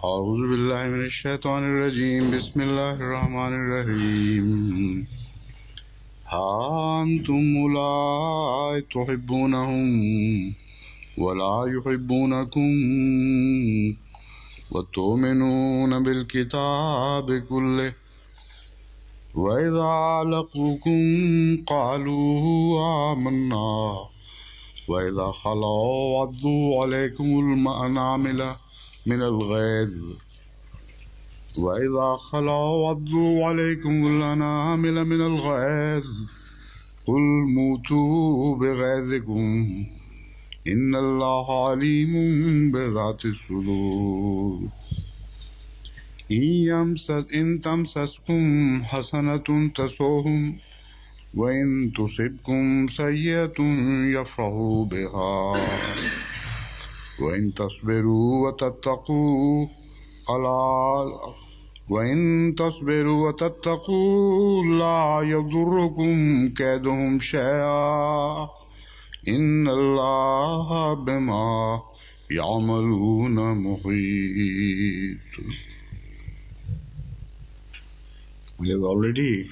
أعوذ بالله من الشيطان الرجيم بسم الله الرحمن الرحيم ها أنتم أولئك تحبونهم ولا يحبونكم وتؤمنون بالكتاب كله وإذا لقوكم قالوا آمنا وإذا خلوا عضوا عليكم الأنامل من الغيظ وإذا خلوا عضوا عليكم الأنامل من الغيظ قل موتوا بغيظكم إن الله عليم بذات الصدور إن تمسسكم حسنة تسؤهم وإن تصبكم سيئة يفرحوا بها وإن تصبروا وتتقوا لا يضركم كيدهم شيئا إن الله بما يعملون محيط. We have already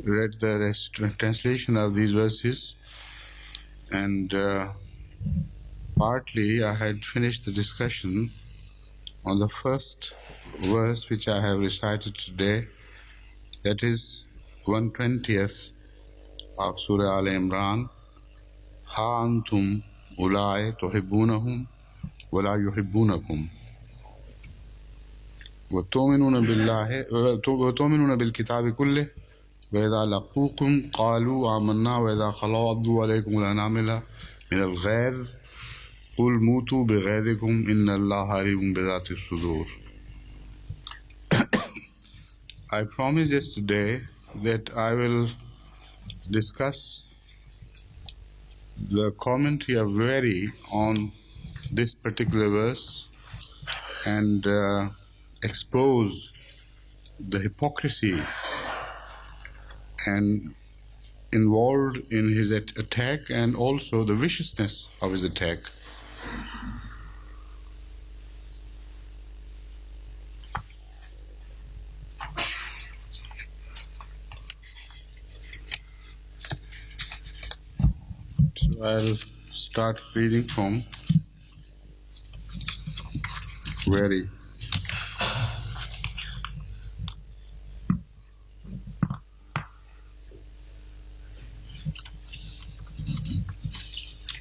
read the translation of these verses, and partly I had finished the discussion on the first verse which I have recited today, that is 120th of Surah Al-Imran. Ha antum ulai tuhibbunahum wa la yuhibbunakum wa tu'minuna bil kitabi kullih wa idha laqukum qalu amanna wa idha khalaw addu alaykum al-anamila min al-ghayz qul mutu bi ghayzikum inna allaha alimun bi dhati as-sudur. I promised yesterday that I will discuss the commentary of Veri on this particular verse and expose the hypocrisy and involved in his attack and also the viciousness of his attack. So I'll start reading from Veri.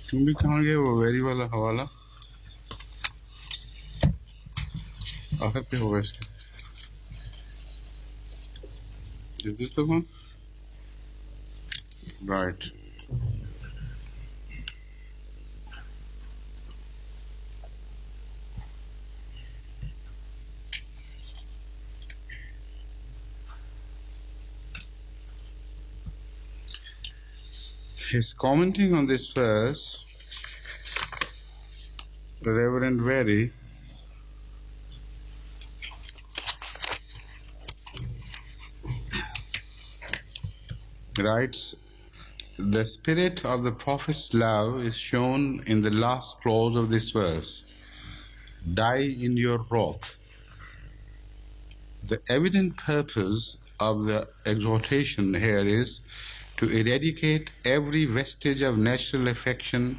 तुम भी कहाँ गए वो very वाला हवाला आखिर पे होगा इसके. Is this the one? Right. He's commenting on this verse. The Reverend Veri writes, the spirit of the Prophet's love is shown in the last clause of this verse. Die in your wrath. The evident purpose of the exhortation here is to eradicate every vestige of natural affection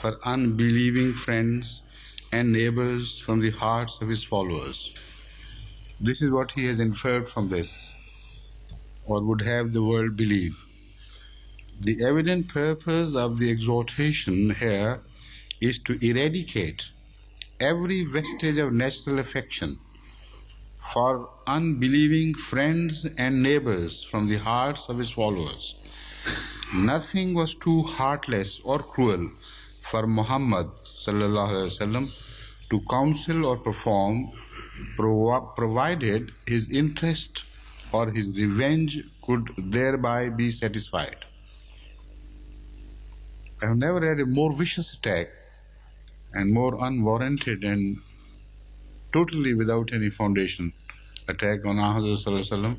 for unbelieving friends and neighbors from the hearts of his followers. This is what he has inferred from this, or would have the world believe. The evident purpose of the exhortation here is to eradicate every vestige of natural affection for unbelieving friends and neighbors from the hearts of his followers. Nothing was too heartless or cruel for Muhammad ﷺ to counsel or perform, provided his interest or his revenge could thereby be satisfied. I have never had a more vicious attack and more unwarranted and totally without any foundation attack on Ahmad ﷺ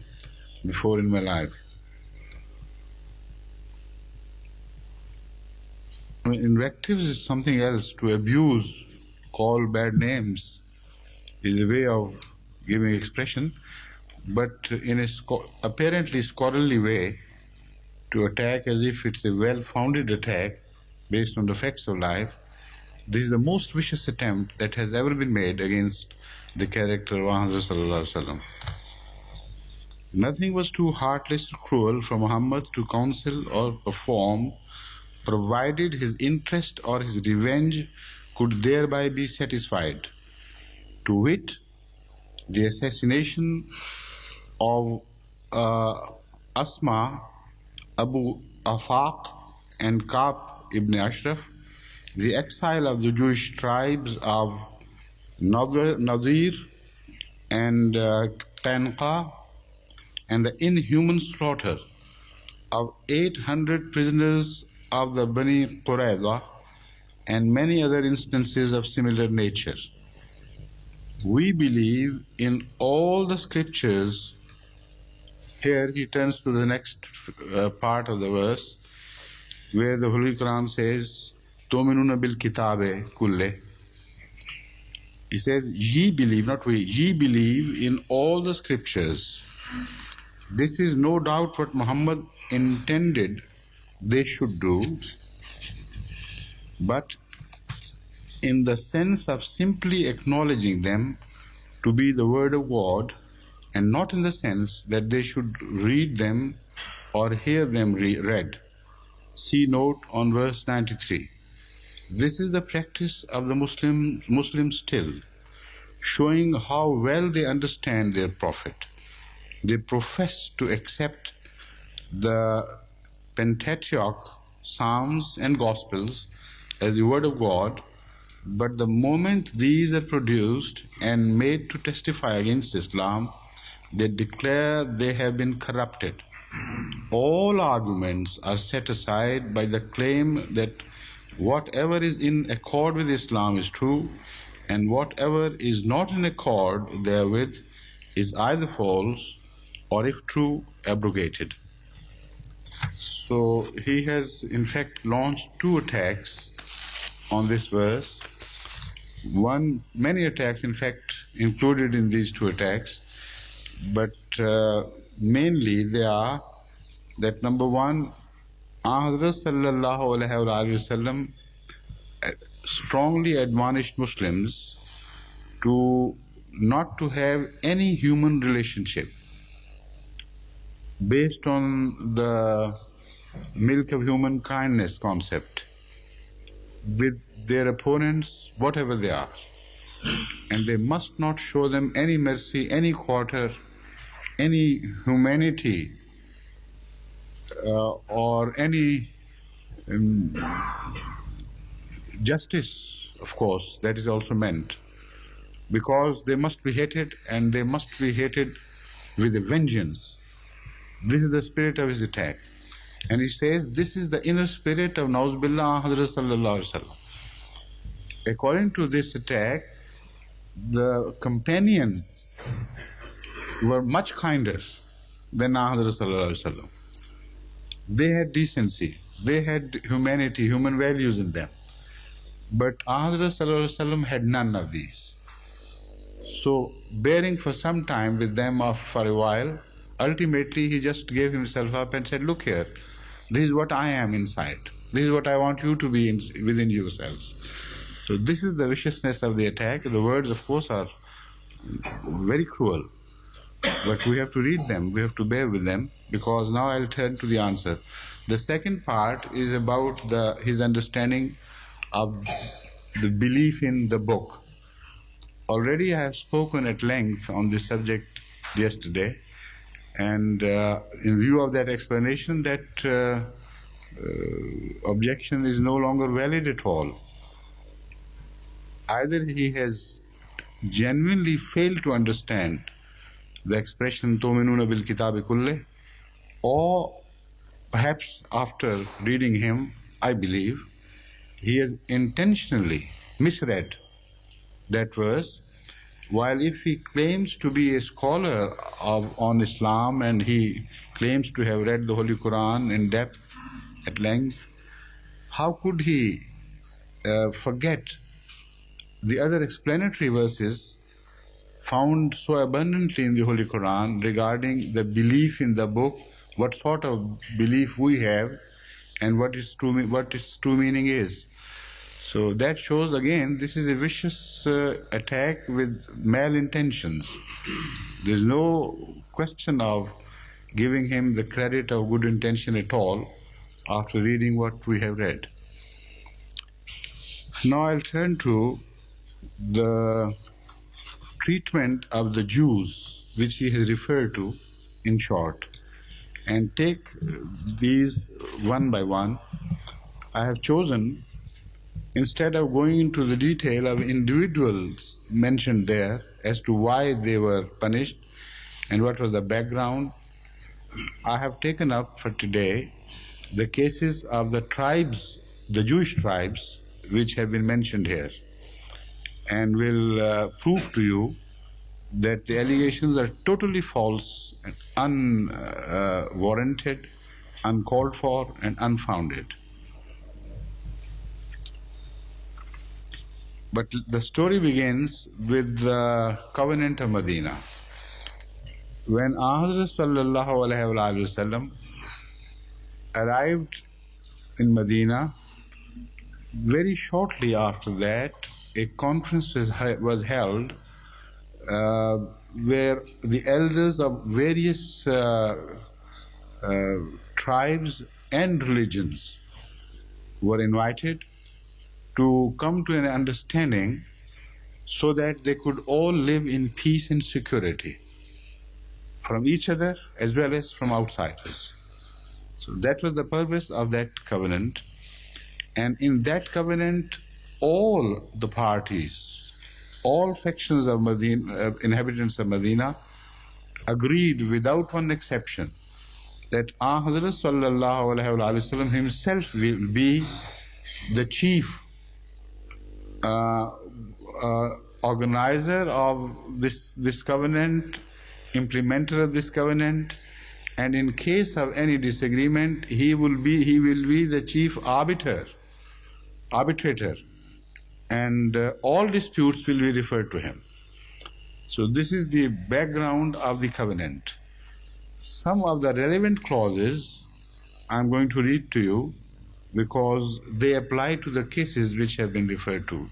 before in my life. I mean, invectives is something else. To abuse call bad names is a way of giving expression, but in a apparently scholarly way, to attack as if it's a well-founded attack based on the facts of life, this is the most vicious attempt that has ever been made against the character of Muhammad sallallahu alaihi wasallam. Nothing was too heartless or cruel for Muhammad to counsel or perform, provided his interest or his revenge could thereby be satisfied. To wit, the assassination of Asma, Abu Afaq and Ka'b ibn Ashraf, the exile of the Jewish tribes of Nadir and Qanqa, and the inhuman slaughter of 800 prisoners of the Bani Qurayza, and many other instances of similar nature. We believe in all the scriptures. Here he turns to the next part of the verse, where the Holy Quran says, "Tu'minuna bil kitabe kulle." He says, ye believe, not we, ye believe in all the scriptures. This is no doubt what Muhammad intended they should do, but in the sense of simply acknowledging them to be the word of God, and not in the sense that they should read them or hear them read. See note on verse 93. This is the practice of the Muslims still, showing how well they understand their Prophet. They profess to accept the Pentateuch, Psalms and Gospels as the word of God, but the moment these are produced and made to testify against Islam, they declare they have been corrupted. All arguments are set aside by the claim that whatever is in accord with Islam is true, and whatever is not in accord therewith is either false or, if true, abrogated. So he has in fact launched two attacks on this verse. Many attacks in fact included in these two attacks, but mainly they are that number one, Hazrat sallallahu alaihi wasallam strongly admonished Muslims not to have any human relationship based on the milk of human kindness concept with their opponents, whatever they are. And they must not show them any mercy, any quarter, any humanity, or any justice, of course, that is also meant, because they must be hated, and they must be hated with a vengeance. This is the spirit of his attack. And he says this is the inner spirit of Nauzubillah Hazrat sallallahu alaihi wasallam. According to this attack, the companions were much kinder than Hazrat sallallahu alaihi wasallam. They had decency, they had humanity, human values in them. But Hazrat sallallahu alaihi wasallam had none of these. So, bearing for some time with them for a while, ultimately he just gave himself up and said, look here, this is what I am inside. This is what I want you to be within yourselves. So this is the viciousness of the attack. The words, of course, are very cruel, but we have to read them, we have to bear with them, because now I'll turn to the answer. The second part is about his understanding of the belief in the book. Already I have spoken at length on this subject yesterday, and in view of that explanation, that objection is no longer valid at all. Either he has genuinely failed to understand the expression "Tu'minuna bil kitabi kulle," or perhaps after reading him, I believe, he has intentionally misread that verse, while if he claims to be a scholar on Islam and he claims to have read the Holy Quran in depth, at length, how could he forget the other explanatory verses found so abundantly in the Holy Quran regarding the belief in the book, what sort of belief we have, and what its true meaning is. So that shows again this is a vicious attack with malintentions. There's no question of giving him the credit of good intention at all after reading what we have read. Now I'll turn to the treatment of the Jews, which he has referred to in short, and take these one by one. I have chosen, instead of going into the detail of individuals mentioned there as to why they were punished and what was the background, I have taken up for today the cases of the tribes, the Jewish tribes, which have been mentioned here, and will prove to you that the allegations are totally false and unwarranted, uncalled for, and unfounded. But the story begins with the covenant of Medina. When Hazrat sallallahu alaihi wasallam arrived in Medina, very shortly after that, a conference was held where the elders of various tribes and religions were invited to come to an understanding so that they could all live in peace and security from each other as well as from outsiders. So that was the purpose of that covenant. And in that covenant, all the parties, all factions of Medina, inhabitants of Medina, agreed without one exception that Hazrat sallallahu alaihi wasallam himself will be the chief organizer of this covenant, implementer of this covenant, and in case of any disagreement, he will be the chief arbitrator, and all disputes will be referred to him. So this is the background of the covenant. Some of the relevant clauses I'm going to read to you because they apply to the cases which have been referred to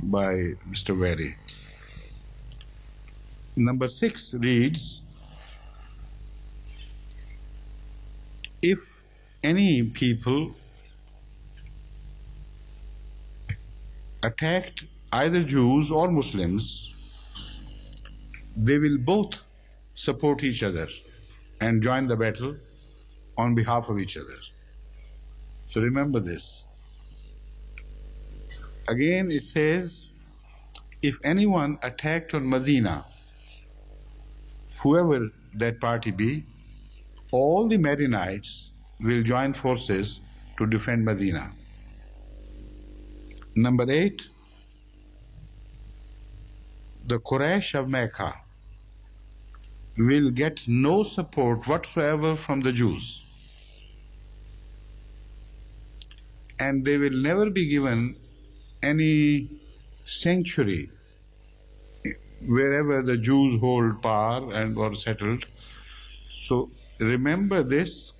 by Mr. Wary. Number 6 reads, if any people attacked either Jews or Muslims, they will both support each other and join the battle on behalf of each other. So remember this. Again it says, if anyone attacked on Medina, whoever that party be, all the Medinites will join forces to defend Medina. Number 8, the Quraysh of Mecca will get no support whatsoever from the Jews, and they will never be given any sanctuary wherever the Jews hold power and were settled. So remember this,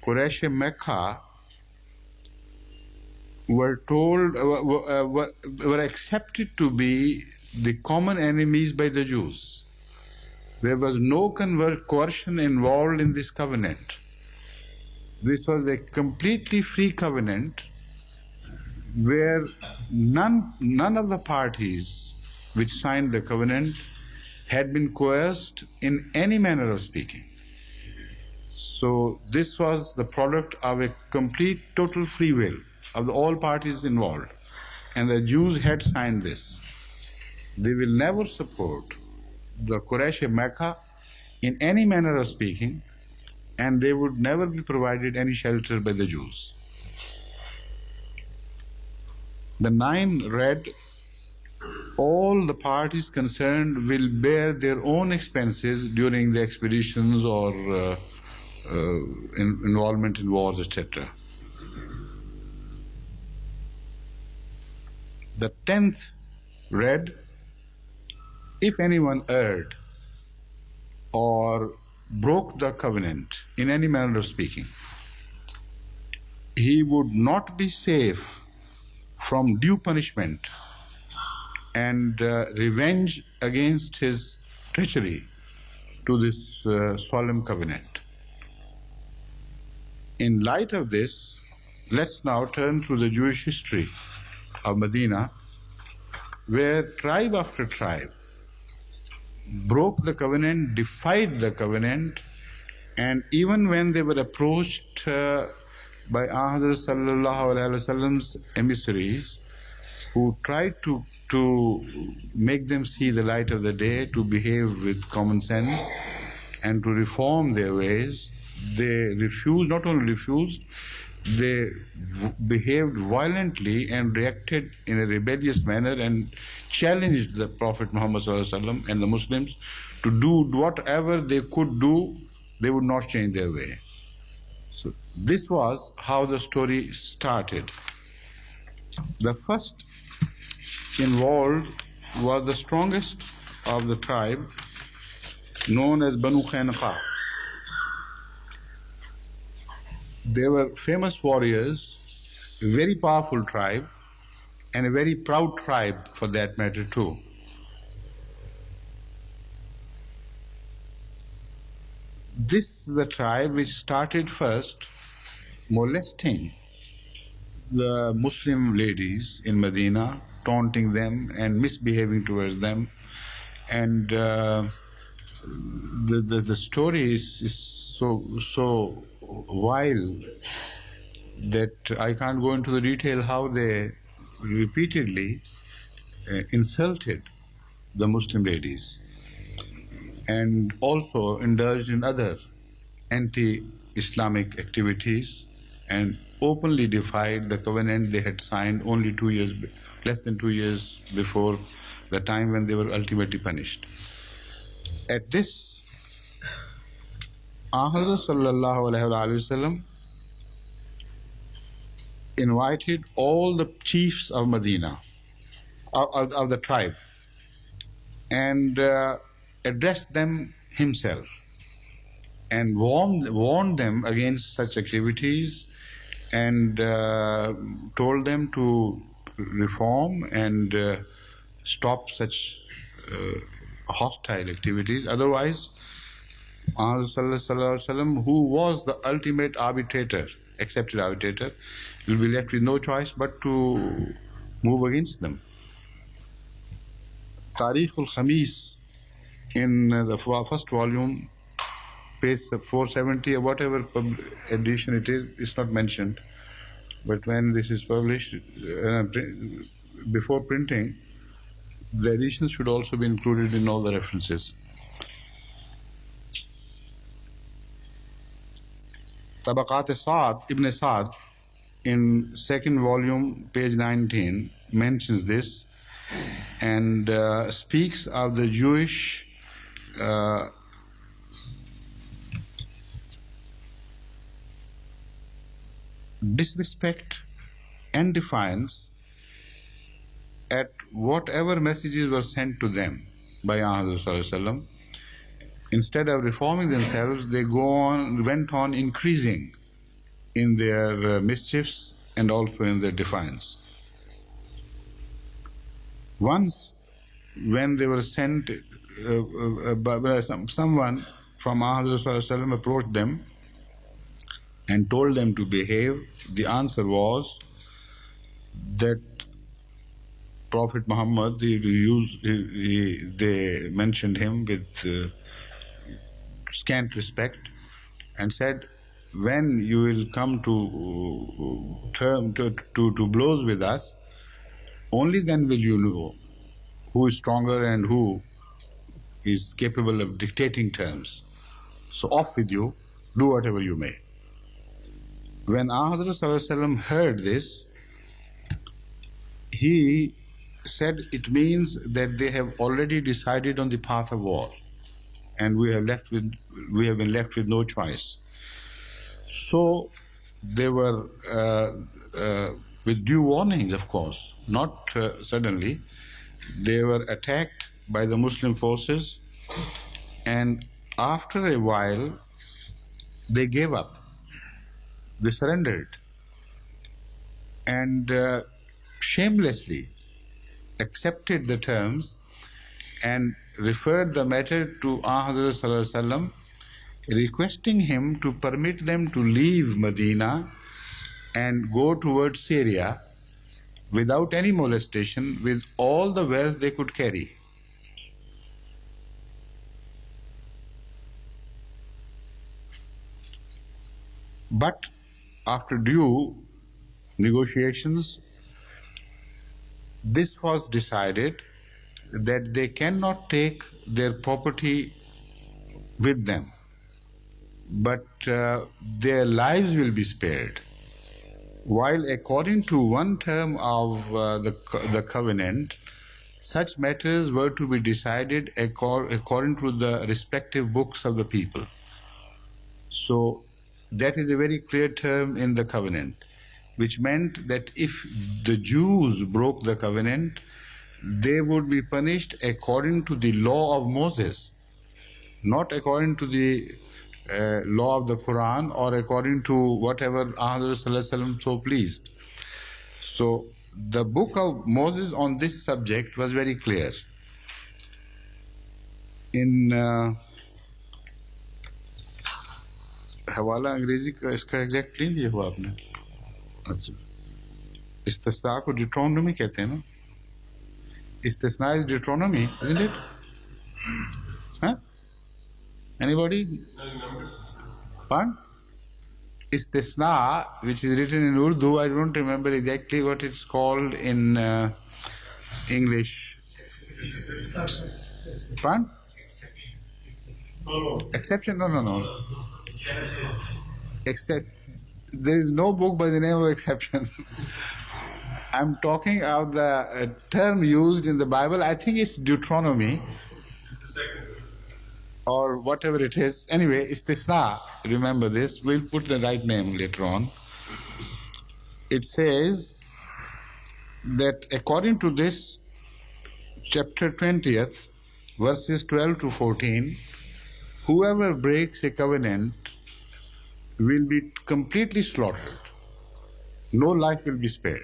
Quraysh of Mecca were accepted to be the common enemies by the Jews. There was no coercion involved in this covenant. This was a completely free covenant where none of the parties which signed the covenant had been coerced in any manner of speaking. So this was the product of a complete, total free will of all parties involved, and the Jews had signed this. They will never support the Quraysh of Mecca in any manner of speaking, and they would never be provided any shelter by the Jews. The 9 read, all the parties concerned will bear their own expenses during the expeditions or involvement in wars, etc. The 10th read, if anyone erred or broke the covenant in any manner of speaking, he would not be safe from due punishment and revenge against his treachery to this solemn covenant. In light of this, let's now turn to the Jewish history of Medina, where tribe after tribe broke the covenant, defied the covenant, and even when they were approached by Hazrat Sallallahu Alaihi Wasallam's emissaries, who tried to make them see the light of the day, to behave with common sense and to reform their ways, they refused. Not only refused, they behaved violently and reacted in a rebellious manner and challenged the Prophet Muhammad ﷺ and the Muslims to do whatever they could do. They would not change their way. So this was how the story started. The first involved was the strongest of the tribe, known as Banu Qaynuqa. They were famous warriors, a very powerful tribe, and a very proud tribe for that matter too. This is the tribe which started first molesting the Muslim ladies in Medina, taunting them and misbehaving towards them. And the story is so wild that I can't go into the detail how they repeatedly insulted the Muslim ladies and also indulged in other anti-Islamic activities and openly defied the covenant they had signed only less than 2 years before the time when they were ultimately punished. At this, Hazrat Sallallahu Alaihi Wasallam invited all the chiefs of Medina, of the tribe, and addressed them himself and warned them against such activities and told them to reform and stop such hostile activities. Otherwise, Sallallahu, who was the ultimate arbitrator, accepted arbitrator, will be left with no choice but to move against them. Tarikh al-Khamis in the first volume, page 470 or whatever edition it is, it's not mentioned. But when this is published, before printing, the editions should also be included in all the references. Tabaqat Sa'd, Ibn Sa'd, in second volume, page 19, mentions this and speaks of the Jewish disrespect and defiance at whatever messages were sent to them by Muhammad. Instead of reforming themselves, they went on increasing in their mischiefs and also in their defiance. Once, when they were sent, someone from Muhammad approached them and told them to behave. The answer was that Prophet Muhammad, they mentioned him with scant respect and said, when you will come to blows with us, only then will you know who is stronger and who is capable of dictating terms. So off with you, do whatever you may. When Hazrat heard this, he said it means that they have already decided on the path of war, and we have been left with no choice. So they were with due warnings, of course, not suddenly, They were attacked by the Muslim forces, and after a while they gave up. They surrendered and shamelessly accepted the terms and referred the matter to Hazrat Sallallahu Alaihi Wasallam, requesting him to permit them to leave Medina and go towards Syria without any molestation, with all the wealth they could carry. But after due negotiations, this was decided that they cannot take their property with them, but their lives will be spared. While according to one term of the covenant, such matters were to be decided according to the respective books of the people. So that is a very clear term in the covenant, which meant that if the Jews broke the covenant, they would be punished according to the law of Moses, not according to the law of the Quran or according to whatever Hazrat Sallallahu Alaihi Wasallam so pleased. So the book of Moses on this subject was very clear. In हवाला अंग्रेजी का इसका exact नहीं दिया हुआ आपने? अच्छा, इस्तिस्ना को डिट्रोनोमी कहते हैं ना? Istisna is Deuteronomy, isn't it? Huh? Anybody? Pardon? Istisna, which is written in Urdu, I don't remember exactly what it's called in English. Pardon? Exception? No. Except there is no book by the name of exception. I'm talking of the term used in the Bible. I think it's Deuteronomy or whatever it is. Anyway, istisna, remember this. We'll put the right name later on. It says that according to this, chapter 20th, verses 12 to 14, whoever breaks a covenant will be completely slaughtered. No life will be spared.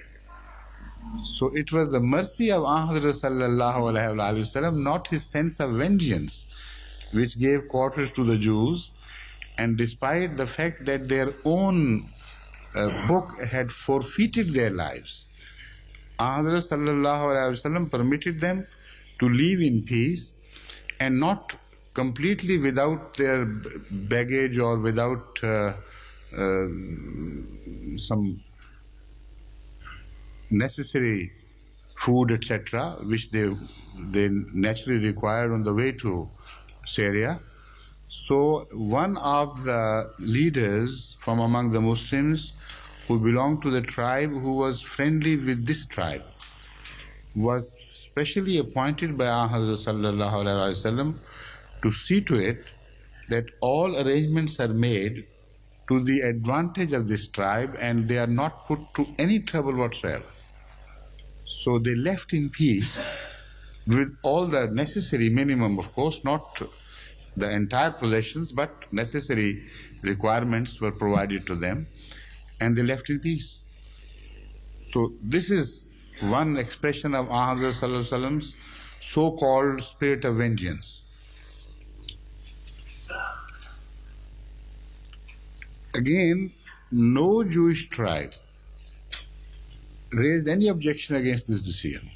So it was the mercy of Hazrat Sallallahu Alaihi Wasallam, not his sense of vengeance, which gave quarters to the Jews. And despite the fact that their own book had forfeited their lives, Hazrat Sallallahu Alaihi Wasallam permitted them to live in peace and not completely without their baggage or without some necessary food, etc., which they naturally required on the way to Syria. So one of the leaders from among the Muslims who belonged to the tribe who was friendly with this tribe was specially appointed by Hazrat Sallallahu Alaihi Wasallam to see to it that all arrangements are made to the advantage of this tribe and they are not put to any trouble whatsoever. So they left in peace with all the necessary minimum, of course, not the entire possessions, but necessary requirements were provided to them, and they left in peace. So this is one expression of Hazrat Sallallahu Alaihi Wasallam's so-called spirit of vengeance. Again, no Jewish tribe raised any objection against this decision.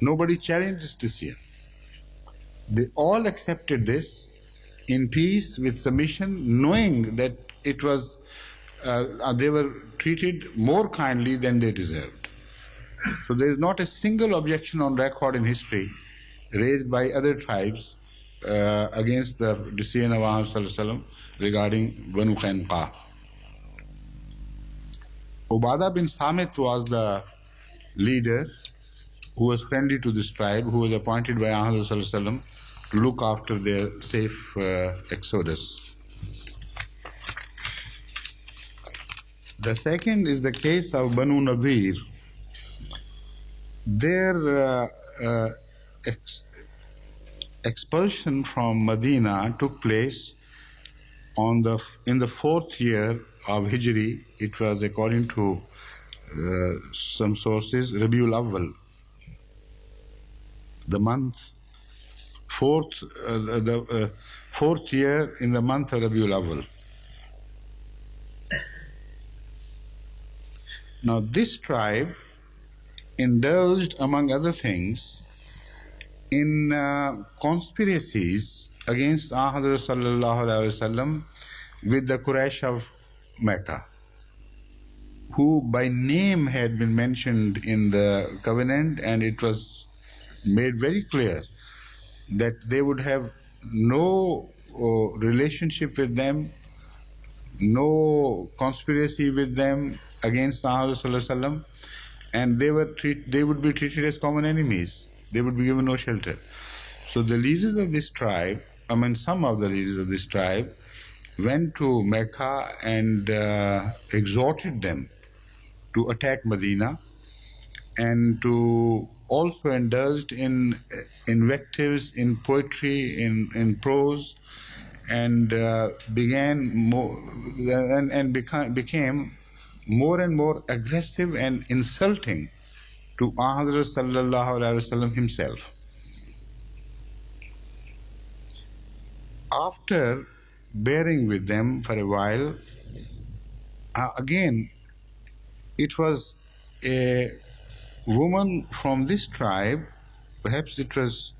Nobody challenged this decision. They all accepted this in peace, with submission, knowing that it was they were treated more kindly than they deserved. So there is not a single objection on record in history raised by other tribes against the decision of Muhammad Sallallahu Alaihi Wasallam regarding Banu Qaynuqa. Ubadah bin Samit was the leader who was friendly to this tribe, who was appointed by Muhammad Sallallahu Alaihi Wasallam to look after their safe exodus. The second is the case of Banu Nadir. Their expulsion from Medina took place in the 4th year of Hijri. It was, according to some sources, Rabiul Awwal, the month the 4th year in the month of Rabiul Awwal. Now this tribe indulged, among other things, in conspiracies against Hazrat Sallallahu Alaihi Wasallam with the Quraysh of Mecca, who by name had been mentioned in the covenant, and it was made very clear that they would have no relationship with them, no conspiracy with them against Hazrat Sallallahu Alaihi Wasallam, and they would be treated as common enemies. They would be given no shelter. So the leaders of this tribe, some of the leaders of this tribe, went to Mecca and exhorted them to attack Medina, and to also indulged in invectives, in poetry, in prose, and became more and more aggressive and insulting to Hazrat Sallallahu Alaihi Wasallam himself. After bearing with them for a while, again, it was a woman from this tribe, perhaps it was,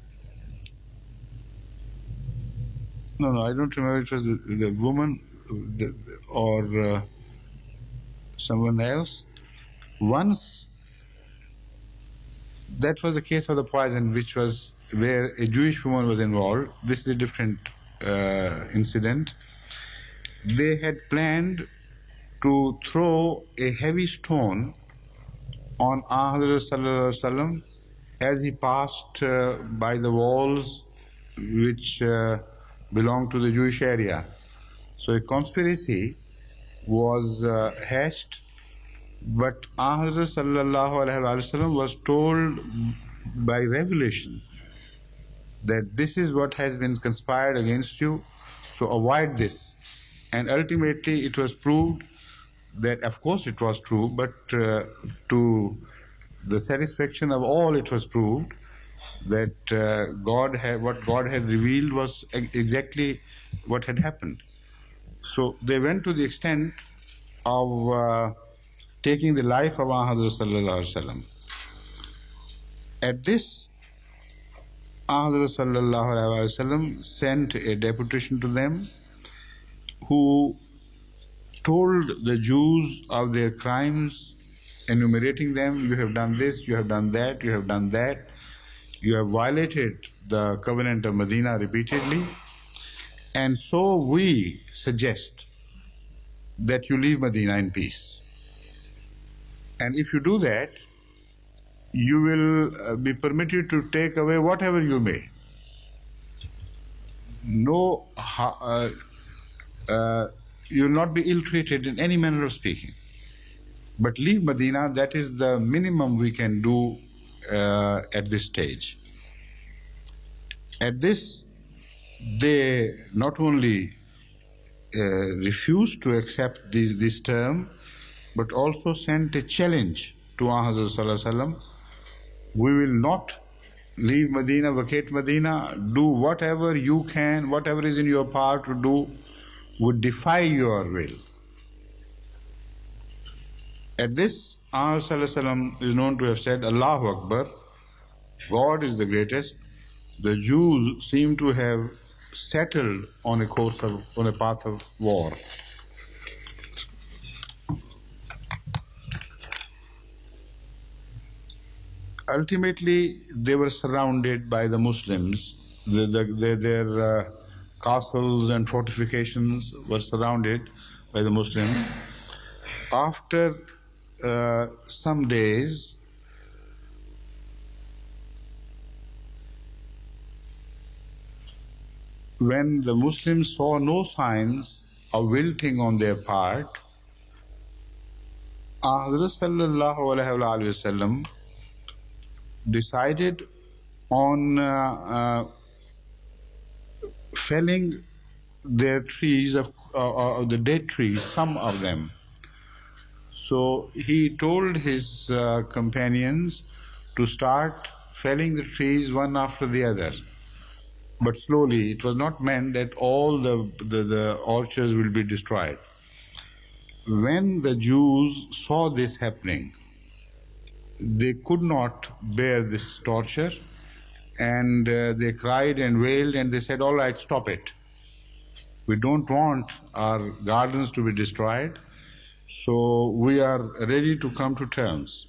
no, I don't remember, it was the woman or someone else. Once, that was the case of the poison, which was where a Jewish woman was involved. This is a different incident. They had planned to throw a heavy stone on Hazrat Sallallahu Alaihi Wasallam as he passed by the walls which belonged to the Jewish area. So a conspiracy was hatched, but Hazrat Sallallahu Alaihi Wasallam was told by revelation that this is what has been conspired against you, so avoid this. And ultimately it was proved that, of course, it was true, but to the satisfaction of all, it was proved that what God had revealed was exactly what had happened. So they went to the extent of taking the life of Hazrat Sallallahu Alaihi Wasallam. At this, Hazrat Sallallahu Alaihi Wasallam sent a deputation to them, who told the Jews of their crimes, enumerating them: you have done this, you have done that, you have done that, you have violated the covenant of Medina repeatedly, and so we suggest that you leave Medina in peace. And if you do that, you will be permitted to take away whatever you may. No, you will not be ill-treated in any manner of speaking. But leave Medina, that is the minimum we can do at this stage. At this, they not only refused to accept this term, but also sent a challenge to Hazrat Sallallahu Alaihi Wasallam: we will not leave Medina, vacate Medina, do whatever you can, whatever is in your power to do, would defy your will. At this, Hazrat Sallallahu Alaihi Wasallam is known to have said, Allahu Akbar, God is the greatest. The Jews seem to have settled on a path of war. Ultimately, they were surrounded by the Muslims. Their castles and fortifications were surrounded by the Muslims. After some days, when the Muslims saw no signs of wilting on their part, Hazrat Sallallahu Alaihi Wasallam decided on felling their trees of the dead trees, some of them. So he told his companions to start felling the trees one after the other. But slowly, it was not meant that all the orchards will be destroyed. When the Jews saw this happening, they could not bear this torture, and they cried and wailed, and they said, "All right, stop it. We don't want our gardens to be destroyed, so we are ready to come to terms."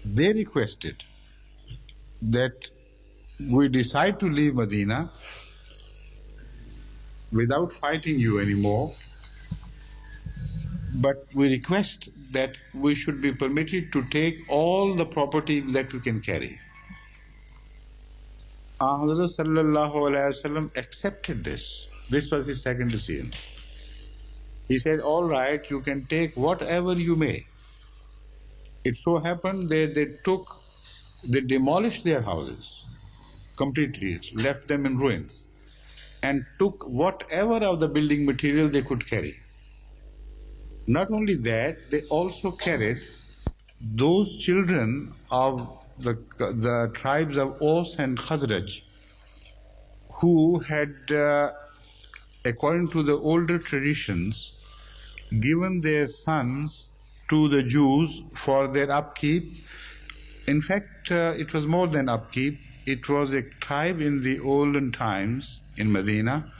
They requested that we decide to leave Medina without fighting you anymore, but we request that we should be permitted to take all the property that we can carry. Hazrat Sallallahu Alaihi Wasallam accepted this. This was his second decision. He said, "All right, you can take whatever you may." It so happened that they demolished their houses completely, left them in ruins, and took whatever of the building material they could carry. Not only that, they also carried those children of the tribes of Aus and Khazraj, who had, according to the older traditions, given their sons to the Jews for their upkeep. In fact, it was more than upkeep. It was a tribe in the olden times in Medina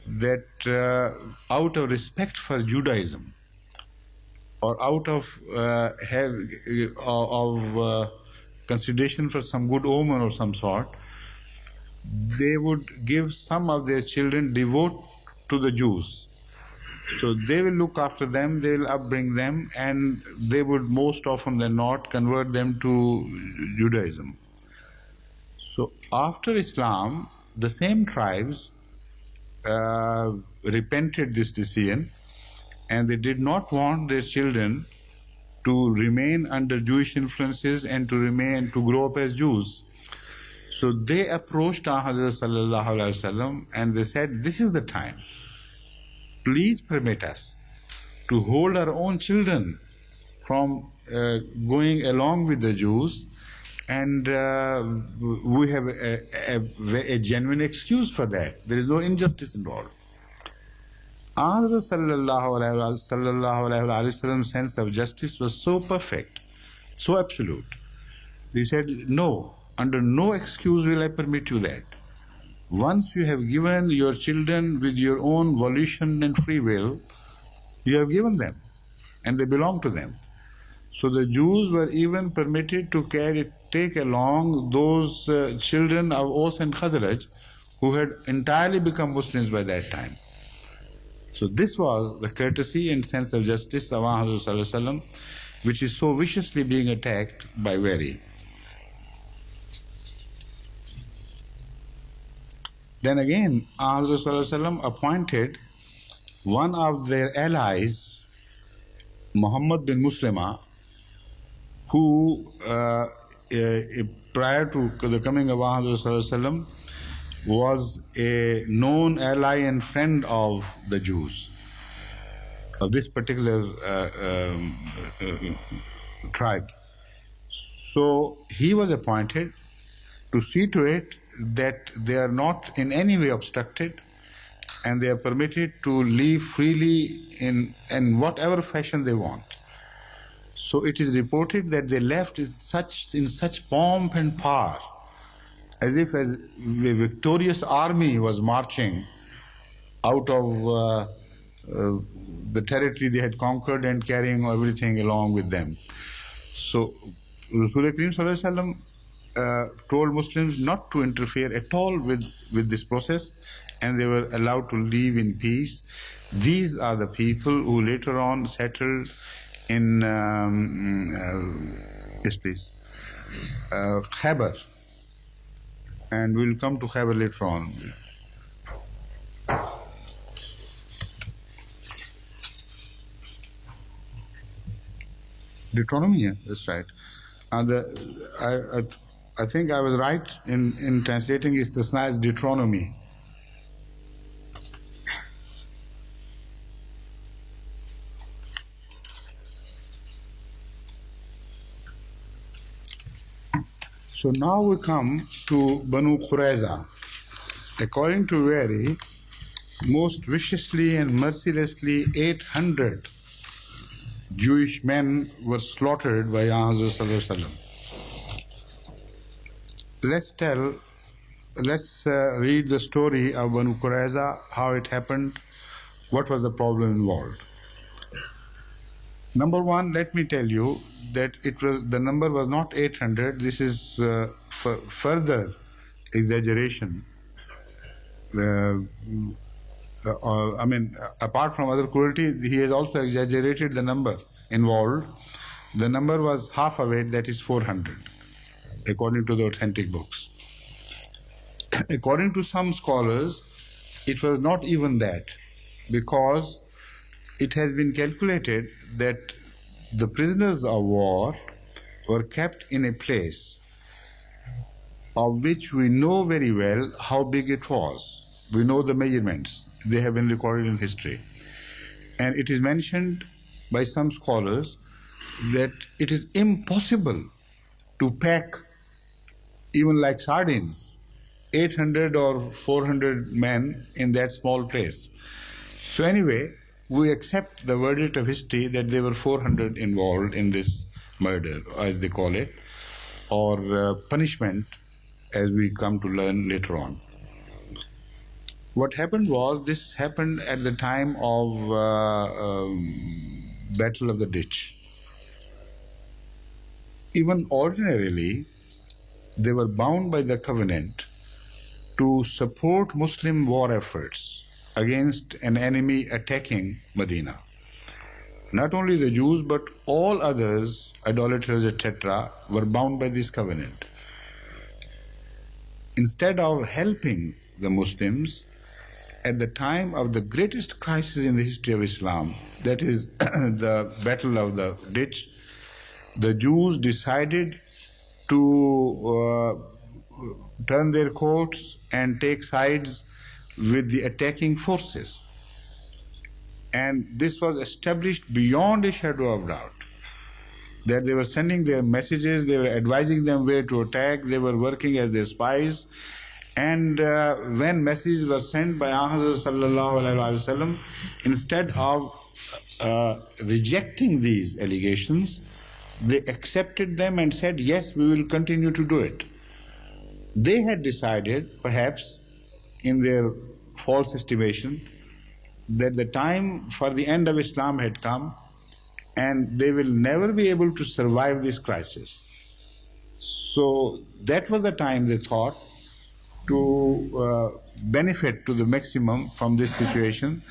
that, out of respect for Judaism, or out of consideration for some good omen or some sort, they would give some of their children devote to the Jews. So they will look after them, they will upbring them, and they would most often than not convert them to Judaism. So after Islam, the same tribes repented this decision, and they did not want their children to remain under Jewish influences and to grow up as Jews. So they approached Hazrat Sallallahu Alaihi Wasallam and they said, "This is the time. Please permit us to hold our own children from going along with the Jews, and we have a genuine excuse for that. There is no injustice involved." Hazrat Sallallahu Alaihi Wasallam's sense of justice was so perfect, so absolute. He said, "No, under no excuse will I permit you that. Once you have given your children with your own volition and free will, you have given them, and they belong to them." So the Jews were even permitted to take along those children of Aus and Khazraj who had entirely become Muslims by that time. So this was the courtesy and sense of justice of Hazrat Sallallahu Alaihi Wasallam, which is so viciously being attacked by Wari. Then again, Hazrat Sallallahu Alaihi Wasallam appointed one of their allies, Muhammad bin Muslima, who prior to the coming of Hazrat Sallallahu Alaihi Wasallam was a known ally and friend of the Jews, of this particular tribe. So he was appointed to see to it that they are not in any way obstructed, and they are permitted to live freely in whatever fashion they want. So it is reported that they left in such pomp and power, as if a victorious army was marching out of the territory they had conquered and carrying everything along with them. So Rasul Kareem Sallallahu Alaihi Wasallam told Muslims not to interfere at all with this process, and they were allowed to live in peace. These are the people who later on settled in Khaybar, and we'll come to Khaybar later on. Deuteronomy, yeah, that's right. And I think I was right in translating istisna as Deuteronomy. So now we come to Banu Qurayza. According to Veri, most viciously and mercilessly 800 Jewish men were slaughtered by Hazrat. Let's read the story of Banu Qurayza, how it happened, what was the problem involved. Number one, let me tell you that the number was not 800. This is further exaggeration. Apart from other cruelty, he has also exaggerated the number involved. The number was half of it, that is 400, according to the authentic books. According to some scholars, it was not even that, because it has been calculated that the prisoners of war were kept in a place of which we know very well how big it was. We know the measurements. They have been recorded in history. And it is mentioned by some scholars that it is impossible to pack, even like sardines, 800 or 400 men in that small place. So anyway, we accept the verdict of history that there were 400 involved in this murder, as they call it, or punishment, as we come to learn later on. What happened was, this happened at the time of Battle of the Ditch. Even ordinarily, they were bound by the covenant to support Muslim war efforts against an enemy attacking Medina. Not only the Jews, but all others, idolaters, etc., were bound by this covenant. Instead of helping the Muslims at the time of the greatest crisis in the history of Islam, that is the Battle of the Ditch, the Jews decided to turn their coats and take sides with the attacking forces. And this was established beyond a shadow of doubt, that they were sending their messages, they were advising them where to attack, they were working as their spies. And when messages were sent by Sallallahu instead of rejecting these allegations, they accepted them and said, yes, we will continue to do it. They had decided, perhaps in their false estimation, that the time for the end of Islam had come and they will never be able to survive this crisis. So that was the time they thought to benefit to the maximum from this situation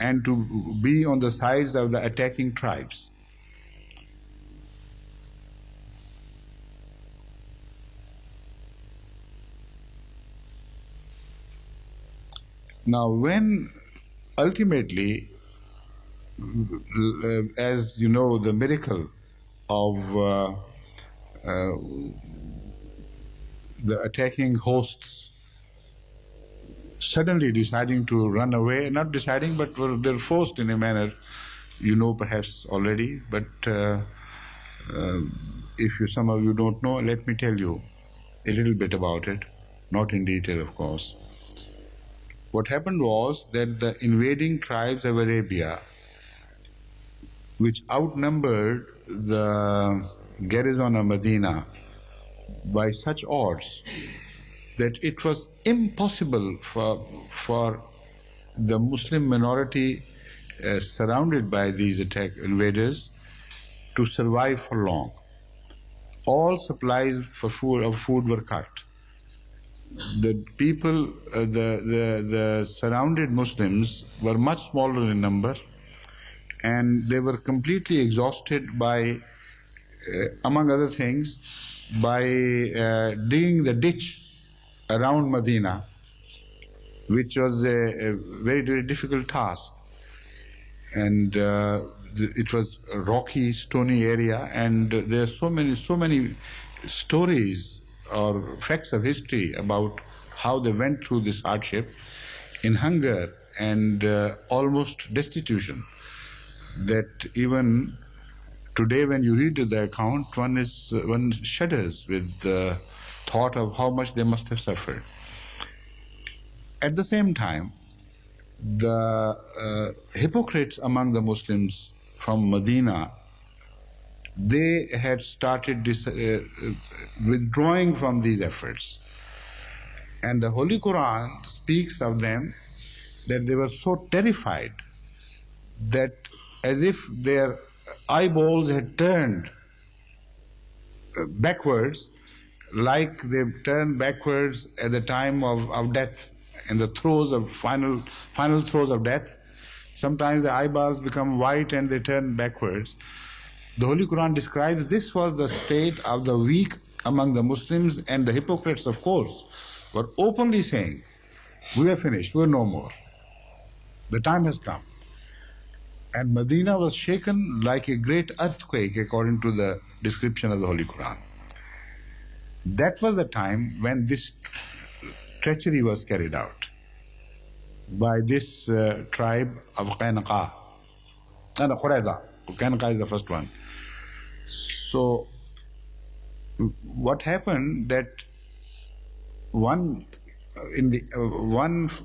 and to be on the sides of the attacking tribes. Now, when ultimately, as you know, the miracle of the attacking hosts suddenly deciding to run away, not deciding, but they're forced in a manner, you know perhaps already, but if some of you don't know, let me tell you a little bit about it, not in detail of course. What happened was that the invading tribes of Arabia, which outnumbered the garrison of Medina by such odds that it was impossible for the Muslim minority surrounded by these invaders to survive for long. All supplies for food were cut. The people, the surrounded Muslims were much smaller in number, and they were completely exhausted by, among other things, by digging the ditch around Medina, which was a very, very difficult task. And it was a rocky, stony area, and there are so many stories or facts of history about how they went through this hardship in hunger and almost destitution, that even today when you read the account, one shudders with the thought of how much they must have suffered. At the same time, the hypocrites among the Muslims from Medina, they had started withdrawing from these efforts. And the Holy Quran speaks of them that they were so terrified that as if their eyeballs had turned backwards, like they turned backwards at the time of death, in the throes of final throes of death. Sometimes the eyeballs become white and they turn backwards. The Holy Quran describes this was the state of the weak among the Muslims, and the hypocrites, of course, were openly saying, we are finished, we are no more. The time has come. And Medina was shaken like a great earthquake, according to the description of the Holy Quran. That was the time when this treachery was carried out by this tribe of Qurayza. Qurayza is the first one. So what happened that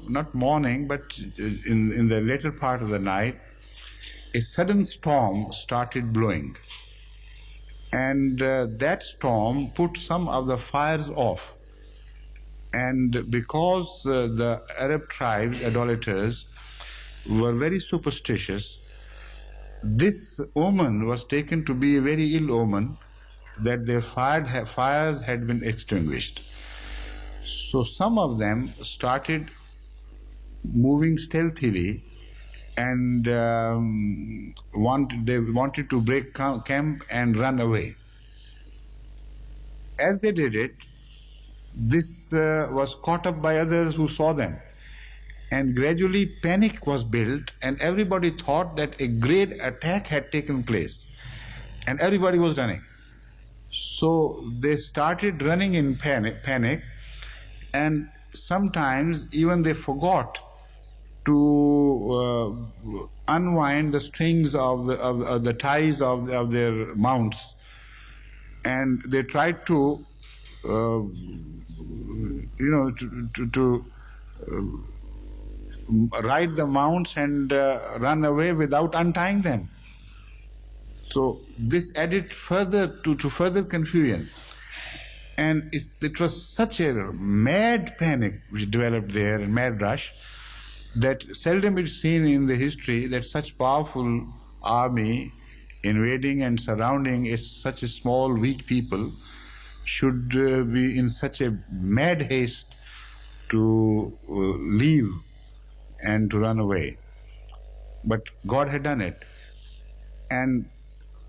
not morning, but in the later part of the night, a sudden storm started blowing, and that storm put some of the fires off. And because the Arab tribes, idolaters, were very superstitious, this omen was taken to be a very ill omen, that their fires had been extinguished. So some of them started moving stealthily, and they wanted to break camp and run away. As they did it, this was caught up by others who saw them, and gradually panic was built, and everybody thought that a great attack had taken place, and everybody was running. So they started running in panic, and sometimes even they forgot to unwind the strings of the ties of their mounts, and they tried to ride the mounts and run away without untying them. So this added further to further confusion, and it was such a mad panic which developed there, a mad rush, that seldom is seen in the history that such powerful army invading and surrounding such a small weak people should be in such a mad haste to leave and to run away. But God had done it, and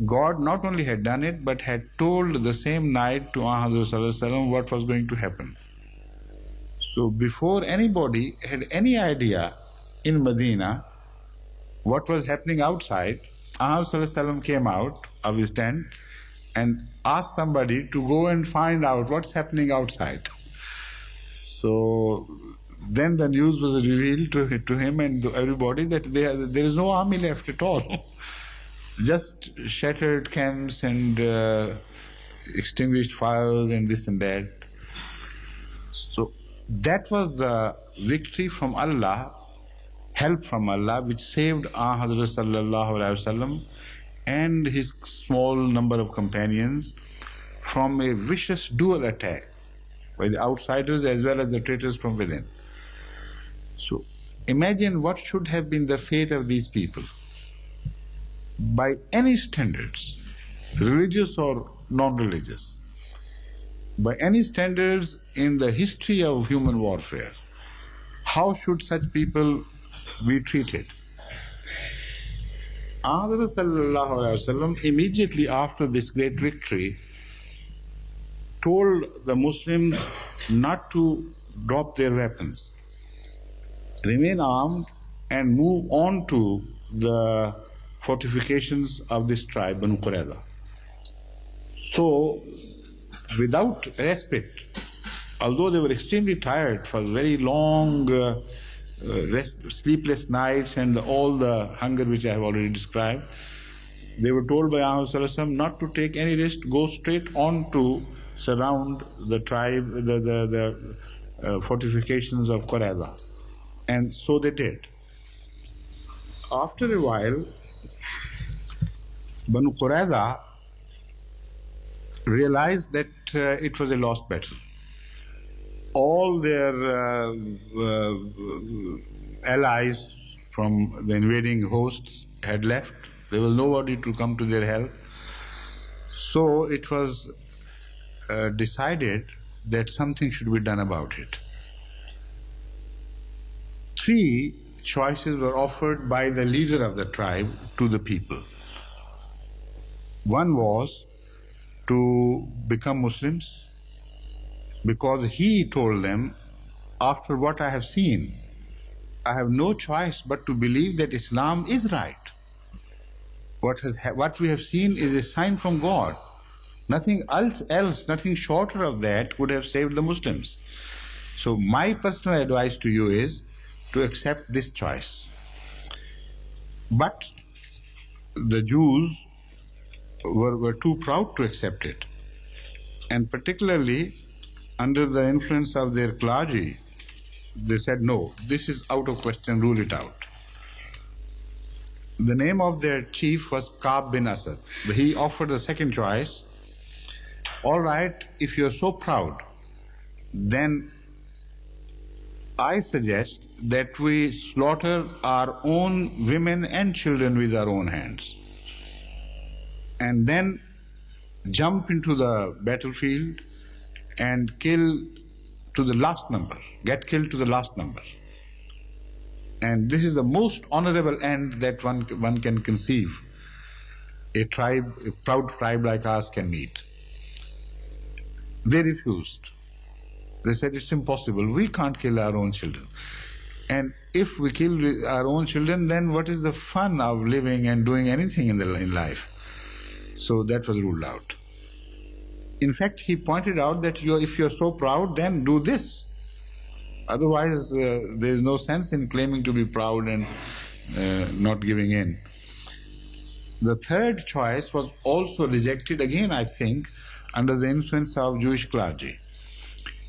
God not only had done it, but had told the same night to Hazrat what was going to happen. So before anybody had any idea in Medina what was happening outside, Hazrat came out of his tent and asked somebody to go and find out what's happening outside. So then the news was revealed to him and everybody that there is no army left at all. Just shattered camps and extinguished fires and this and that. So that was the victory from Allah, help from Allah, which saved Hazrat Sallallahu Alaihi Wasallam and his small number of companions from a vicious dual attack by the outsiders as well as the traitors from within. So imagine what should have been the fate of these people. By any standards, religious or non-religious, by any standards in the history of human warfare, how should such people be treated? Hazrat Sallallahu Alaihi Wasallam immediately after this great victory told the Muslims not to drop their weapons, remain armed and move on to the fortifications of this tribe, Banu Qurayza. So, without respite, although they were extremely tired for very long sleepless nights and all the hunger which I have already described, they were told by Ahmad not to take any risk, go straight on to surround the tribe, the fortifications of Qurayza. And so they did. After a while, Banu Qurayza realized that it was a lost battle. All their allies from the invading hosts had left. There was nobody to come to their help. So it was decided that something should be done about it. 3 choices were offered by the leader of the tribe to the people. One was to become Muslims, because he told them, after what I have seen, I have no choice but to believe that Islam is right. What we have seen is a sign from God. Nothing else, nothing shorter of that would have saved the Muslims. So my personal advice to you is to accept this choice. But the Jews were too proud to accept it. And particularly under the influence of their clergy, they said, no, this is out of question, rule it out. The name of their chief was Ka'b bin Asad. He offered the second choice. All right, if you're so proud, then I suggest that we slaughter our own women and children with our own hands, and then jump into the battlefield and kill to the last number, get killed to the last number. And this is the most honorable end that one can conceive a proud tribe like ours can meet. They refused. They said, it's impossible, we can't kill our own children. And if we kill our own children, then what is the fun of living and doing anything in life? So that was ruled out. In fact, he pointed out that if you're so proud, then do this. Otherwise, there is no sense in claiming to be proud and not giving in. The third choice was also rejected again, I think, under the influence of Jewish clergy.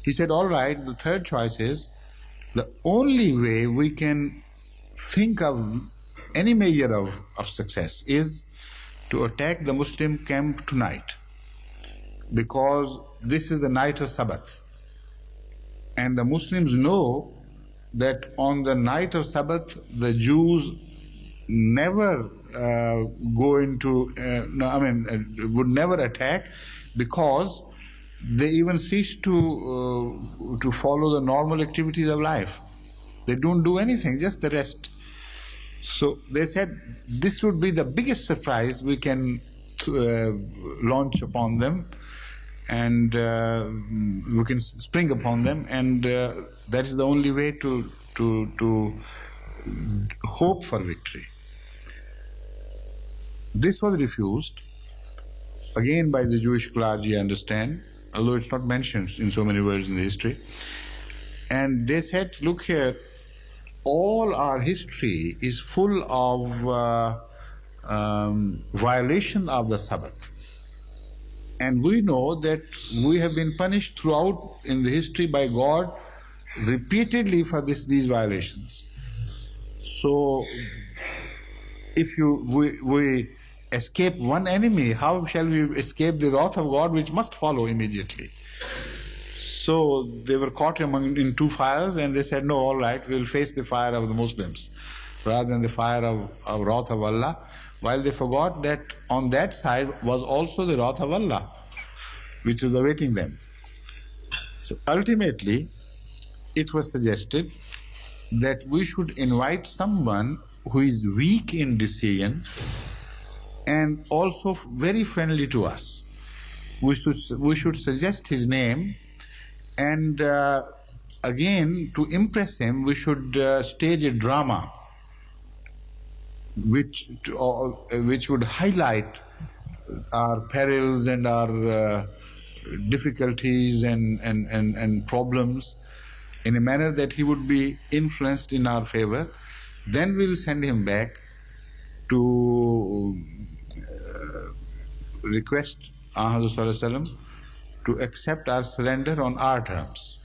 He said, all right, the third choice is, the only way we can think of any measure of success is to attack the Muslim camp tonight, because this is the night of Sabbath. And the Muslims know that on the night of Sabbath, the Jews never would never attack, because they even cease to follow the normal activities of life. They don't do anything, just the rest. So they said, this would be the biggest surprise we can launch upon them, and we can spring upon them, and that is the only way to hope for victory. This was refused, again by the Jewish clergy, I understand, although it's not mentioned in so many words in the history. And they said, look here, all our history is full of violation of the Sabbath. And we know that we have been punished throughout in the history by God repeatedly for these violations. So if we escape one enemy, how shall we escape the wrath of God, which must follow immediately? So they were caught in 2 fires, and they said, no, all right, we'll face the fire of the Muslims rather than the fire of wrath of Allah, while they forgot that on that side was also the wrath of Allah, which was awaiting them. So ultimately, it was suggested that we should invite someone who is weak in decision and also very friendly to us. We should suggest his name, and again, to impress him, we should stage a drama which would highlight our perils and our difficulties and problems in a manner that he would be influenced in our favor, then we'll send him back to request Ahmad to accept our surrender on our terms.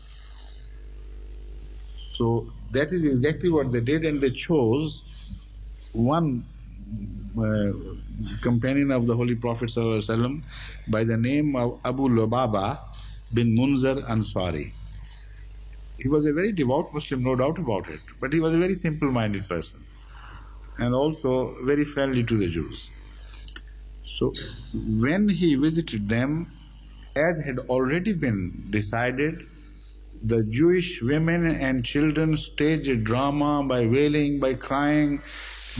So that is exactly what they did, and they chose one companion of the Holy Prophet ﷺ by the name of Abu Lubaba bin Munzar Ansari. He was a very devout Muslim, no doubt about it, but he was a very simple-minded person and also very friendly to the Jews. So when he visited them, as had already been decided, the Jewish women and children staged a drama by wailing, by crying,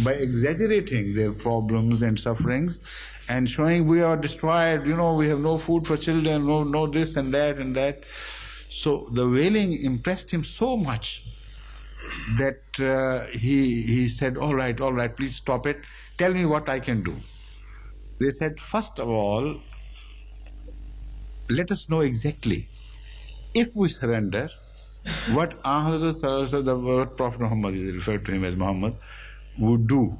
by exaggerating their problems and sufferings and showing we are destroyed, we have no food for children, no this and that and that. So the wailing impressed him so much that he said, all right, please stop it, tell me what I can do. They said, first of all, let us know exactly, if we surrender, what what Prophet Muhammad is referred to him as Muhammad would do.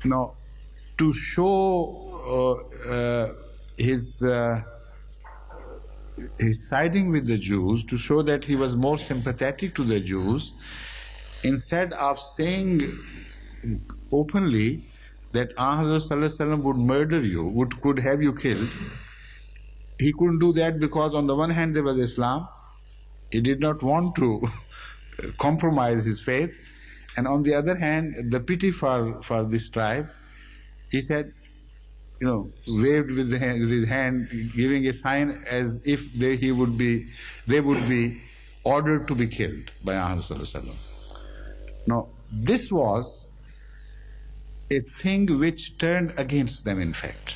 Now, to show his siding with the Jews, to show that he was more sympathetic to the Jews, instead of saying openly that Ahmad would murder you, could have you killed, he couldn't do that because on the one hand there was Islam, he did not want to compromise his faith, and on the other hand, the pity for this tribe, he said, waved with his hand, giving a sign as if they would be ordered to be killed by Ahmad. Now, this was a thing which turned against them, in fact,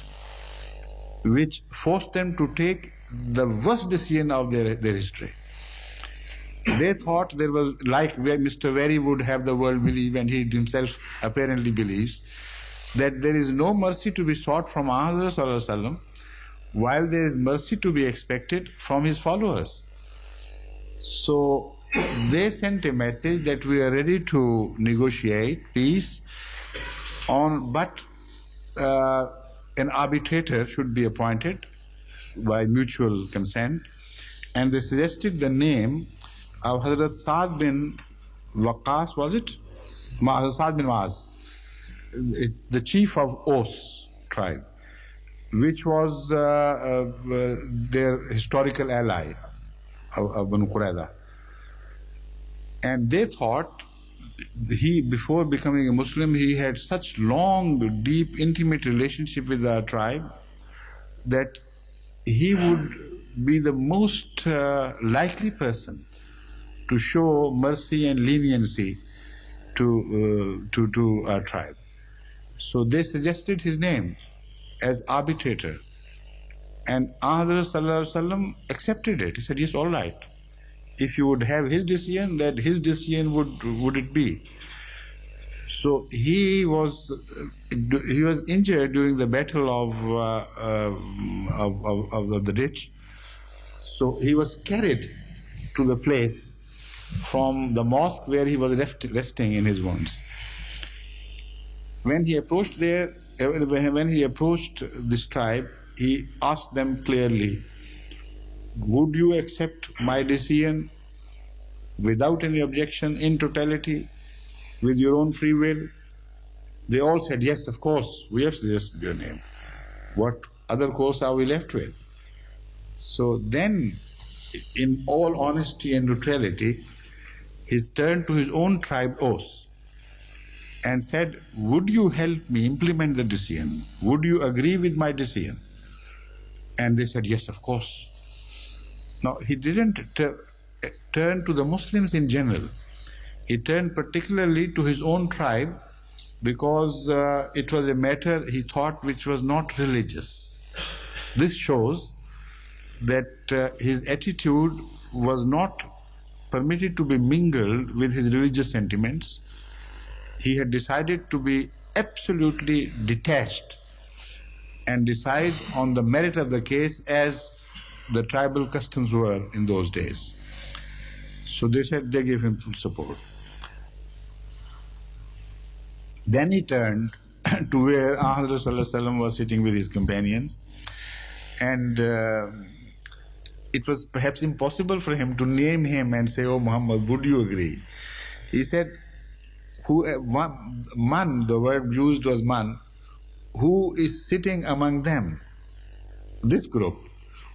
which forced them to take the worst decision of their history. They thought there was, like Mr. Very would have the world believe, and he himself apparently believes, that there is no mercy to be sought from Ahmad while there is mercy to be expected from his followers. So they sent a message that we are ready to negotiate peace, but an arbitrator should be appointed by mutual consent, and they suggested the name of Hazrat Saad bin Waqas, was it? Saad bin Maaz, the chief of Aus tribe, which was their historical ally of Banu Qurayza. And they thought, before becoming a Muslim, he had such long, deep, intimate relationship with our tribe that he would be the most likely person to show mercy and leniency to our tribe. So they suggested his name as arbitrator, and Ahmad accepted it. He said, yes, all right. If you would have his decision, that his decision would it be. So he was injured during the battle of the ditch. So he was carried to the place from the mosque where he was resting in his wounds. When he approached this tribe, he asked them clearly, would you accept my decision without any objection, in totality, with your own free will? They all said, yes, of course, we have suggested your name. What other course are we left with? So then, in all honesty and neutrality, he turned to his own tribe, Aus, and said, would you help me implement the decision? Would you agree with my decision? And they said, yes, of course. Now, he didn't turn to the Muslims in general. He turned particularly to his own tribe because it was a matter, he thought, which was not religious. This shows that his attitude was not permitted to be mingled with his religious sentiments. he had decided to be absolutely detached and decide on the merit of the case as the tribal customs were in those days. So they said they gave him full support. Then he turned to where Hazrat Sallallahu Alaihi Wasallam was sitting with his companions, and it was perhaps impossible for him to name him and say, "Oh Muhammad, would you agree?" He said, man, the word used was man, who is sitting among them, this group,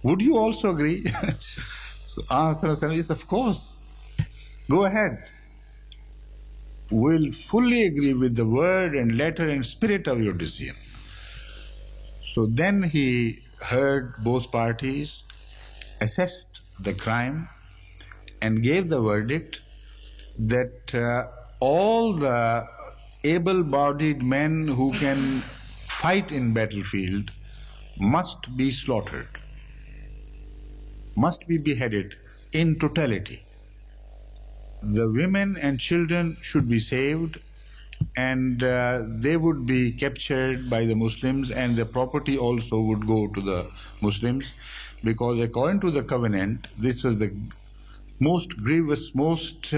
would you also agree? So Hazrat Sallallahu Alaihi Wasallam, yes, of course, go ahead. We'll fully agree with the word and letter and spirit of your decision. So then he heard both parties, assessed the crime, and gave the verdict that all the able-bodied men who can fight in battlefield must be slaughtered, must be beheaded in totality. The women and children should be saved, and they would be captured by the Muslims, and the property also would go to the Muslims, because according to the covenant, this was the most grievous, most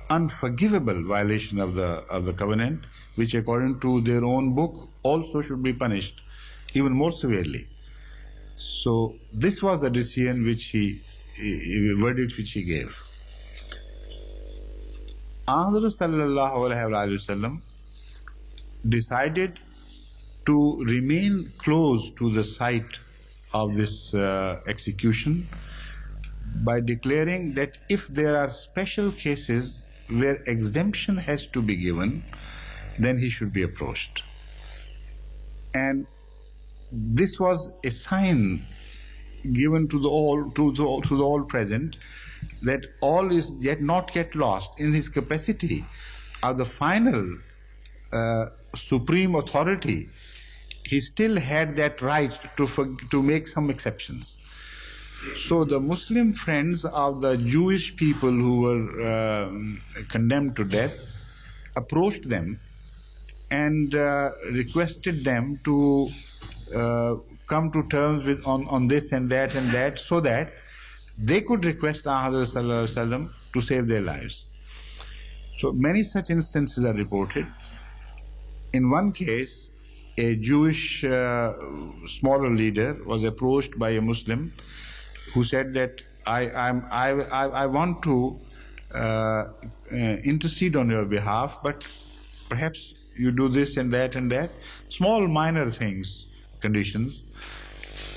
unforgivable violation of the covenant, which according to their own book also should be punished even more severely. So this was the decision which verdict which he gave. Hazrat Sallallahu Alaihi Wasallam decided to remain close to the site of this execution by declaring that if there are special cases where exemption has to be given, then he should be approached. And this was a sign given to the all present that all is not yet lost. In his capacity of the final supreme authority, he still had that right to make some exceptions. So the Muslim friends of the Jewish people who were condemned to death approached them and requested them to come to terms with on this and that, so that they could request Hazrat Sallallahu Alaihi Wasallam to save their lives. So many such instances are reported. In one case, a Jewish smaller leader was approached by a Muslim who said that I want to intercede on your behalf, but perhaps you do this and that, small minor things, conditions.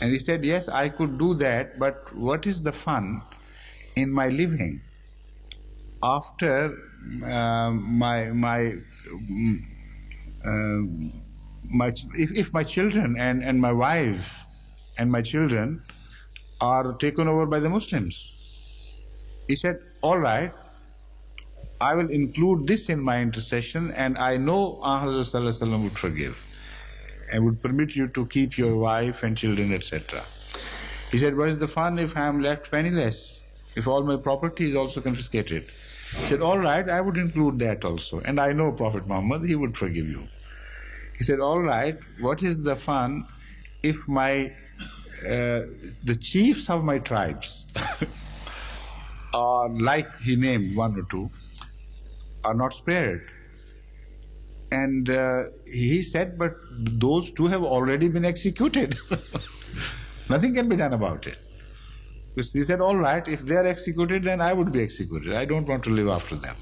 And he said, yes, I could do that, but what is the fun in my living after if my children and my wife and my children are taken over by the Muslims? He said, all right, I will include this in my intercession, and I know Hazrat Sallallahu Alaihi Wasallam would forgive and would permit you to keep your wife and children, etc. He said, what is the fun if I am left penniless, if all my property is also confiscated? He said, all right, I would include that also, and I know Prophet Muhammad, he would forgive you. He said, all right, what is the fun if the chiefs of my tribes are, like he named one or two, are not spared? And he said, but those two have already been executed. Nothing can be done about it. He said, all right, if they are executed, then I would be executed. I don't want to live after them.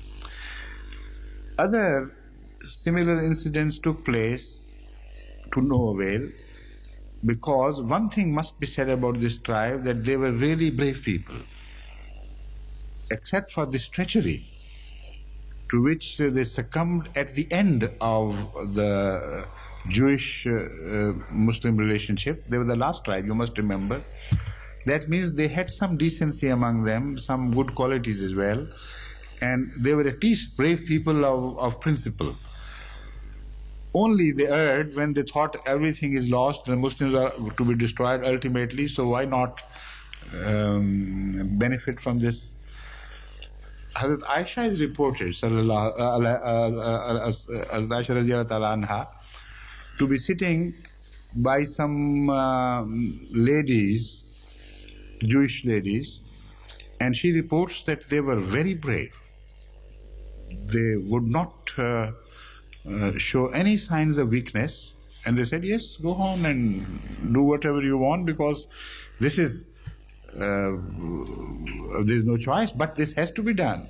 Other similar incidents took place to no avail, because one thing must be said about this tribe, that they were really brave people. Except for this treachery to which they succumbed at the end of the Jewish-Muslim relationship. They were the last tribe, you must remember. That means they had some decency among them, some good qualities as well, and they were at least brave people of principle. Only they erred when they thought everything is lost, the Muslims are to be destroyed ultimately, so why not benefit from this Hazrat Aisha is reported, Hazrat Aisha radiyallahu ta'ala anha, to be sitting by some ladies, Jewish ladies, and she reports that they were very brave. They would not show any signs of weakness, and they said, yes, go on and do whatever you want, because this is there's no choice, but this has to be done.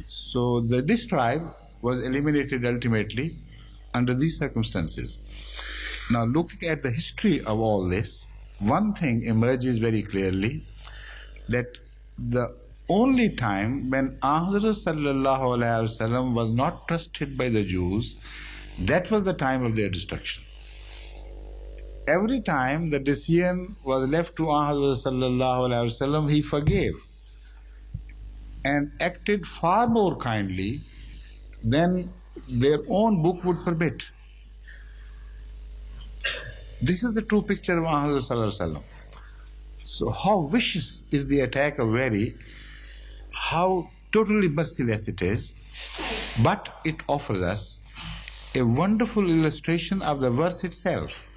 So this tribe was eliminated ultimately under these circumstances. Now, looking at the history of all this, one thing emerges very clearly, that the only time when Hazrat sallallahu alaihi wasallam was not trusted by the Jews, that was the time of their destruction. Every time the decision was left to Hazrat sallallahu alaihi wasallam, he forgave and acted far more kindly than their own book would permit. This is the true picture of Hazrat sallallahu alaihi wasallam. So how vicious is the attack of Very, how totally merciless it is, but it offers us a wonderful illustration of the verse itself.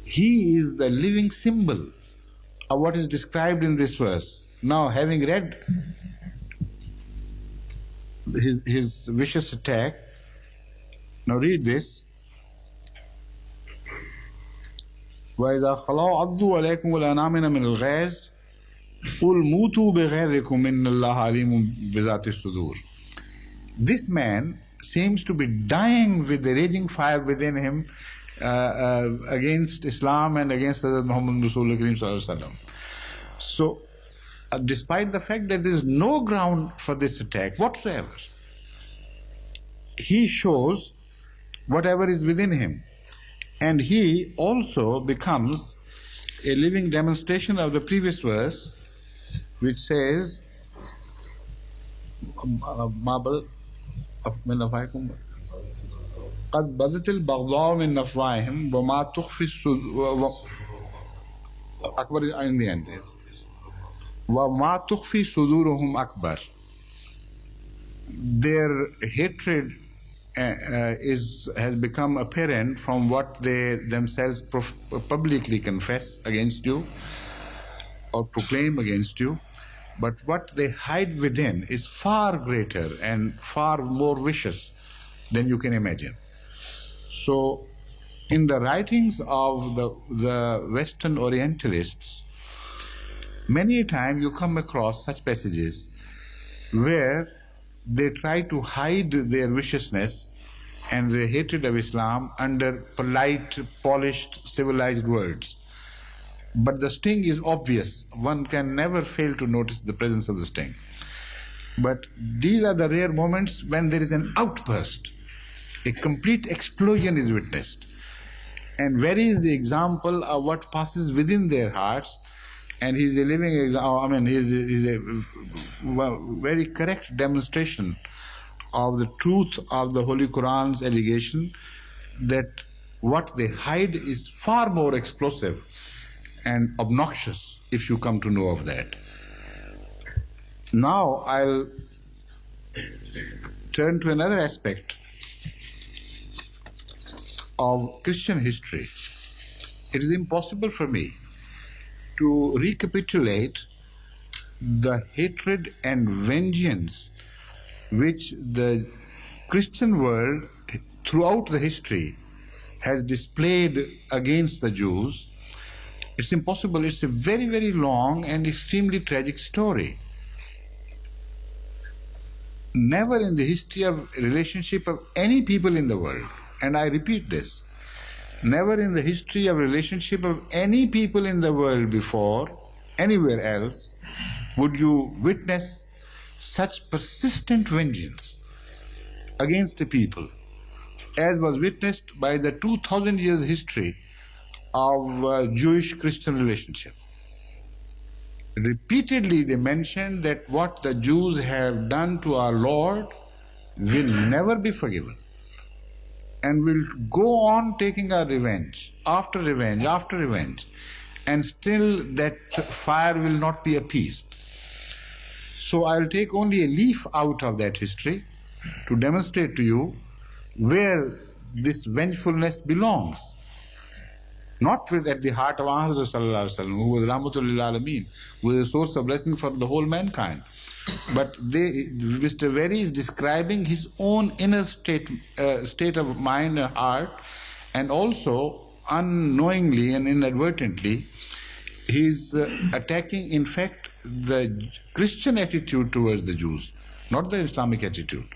He is the living symbol of what is described in this verse. Now, having read his vicious attack, now read this. وَإِذَا خَلَوْا عَضُّوا عَلَيْكُمُ الْأَنَامِنَ مِنَ الْغَيْظِ قُلْ مُوتُوا بِغَيْظِكُمْ إِنَّ اللَّهَ عَلِيمٌ بِذَاتِ الصُّدُورِ. This man seems to be dying with the raging fire within him against Islam and against Hazrat Muhammad Rasulullah Kareem Sallallahu Alaihi Wasallam. So, despite the fact that there is no ground for this attack whatsoever, he shows whatever is within him, and he also becomes a living demonstration of the previous verse, which says, قد بدت البغضاء من أفواههم وما تخفي أكبر in the end وما تخفي صدورهم أكبر. Their hatred has become apparent from what they themselves publicly confess against you or proclaim against you, but what they hide within is far greater and far more vicious than you can imagine. So, in the writings of the Western Orientalists, many a time you come across such passages where they try to hide their viciousness and their hatred of Islam under polite, polished, civilized words. But the sting is obvious. One can never fail to notice the presence of the sting. But these are the rare moments when there is an outburst. A complete explosion is witnessed. And Very is the example of what passes within their hearts, and he is a living example. I mean, he is a very correct demonstration of the truth of the Holy Quran's allegation that what they hide is far more explosive and obnoxious, if you come to know of that. Now I'll turn to another aspect of Christian history. It is impossible for me to recapitulate the hatred and vengeance which the Christian world throughout the history has displayed against the Jews. It's impossible. It's a very, very long and extremely tragic story. Never in the history of relationship of any people in the world, and I repeat this, never in the history of relationship of any people in the world before, anywhere else, would you witness such persistent vengeance against a people as was witnessed by the 2000 years history of Jewish-Christian relationship. Repeatedly they mentioned that what the Jews have done to our Lord will never be forgiven, and will go on taking our revenge after revenge after revenge, and still that fire will not be appeased. So I'll take only a leaf out of that history to demonstrate to you where this vengefulness belongs. Not at the heart of Ahmad Sallallahu Alaihi Wasallam, who was Rahmatul Lil Alameen, who was a source of blessing for the whole mankind. But Mr. Very is describing his own inner state of mind and heart, and also unknowingly and inadvertently, he's attacking, in fact, the Christian attitude towards the Jews, not the Islamic attitude.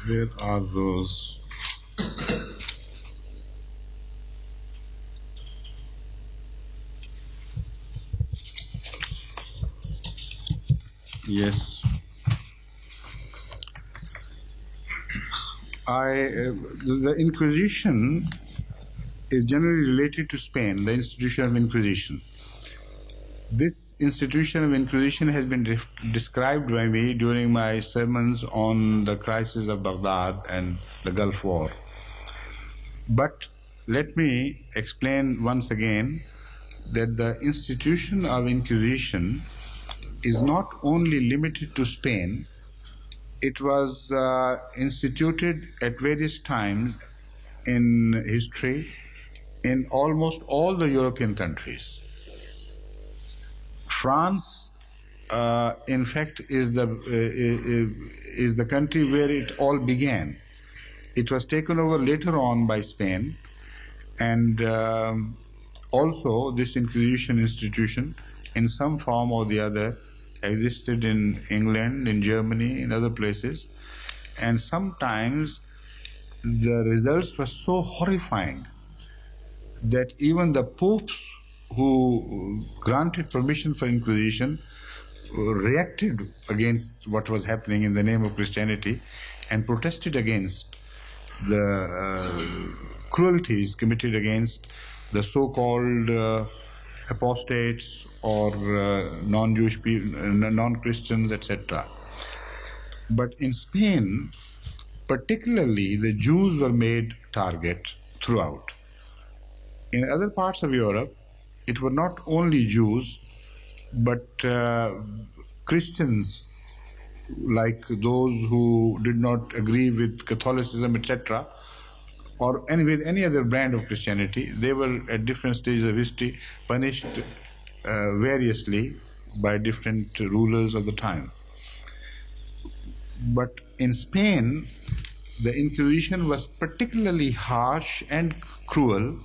Where are those? Yes. The Inquisition is generally related to Spain, the institution of Inquisition. This institution of Inquisition has been described by me during my sermons on the crisis of Baghdad and the Gulf War. But let me explain once again that the institution of Inquisition is not only limited to Spain. It was instituted at various times in history in almost all the European countries. France, in fact, is the country where it all began. It was taken over later on by Spain, and also this Inquisition institution, in some form or the other, existed in England, in Germany, in other places, and sometimes the results were so horrifying that even the popes who granted permission for Inquisition reacted against what was happening in the name of Christianity and protested against the cruelties committed against the so-called apostates or non-Jewish people, non-Christians, etc. But in Spain, particularly, the Jews were made target throughout. In other parts of Europe, it were not only Jews, but Christians, like those who did not agree with Catholicism, etc., or with any other brand of Christianity, they were at different stages of history punished variously by different rulers of the time. But in Spain, the Inquisition was particularly harsh and cruel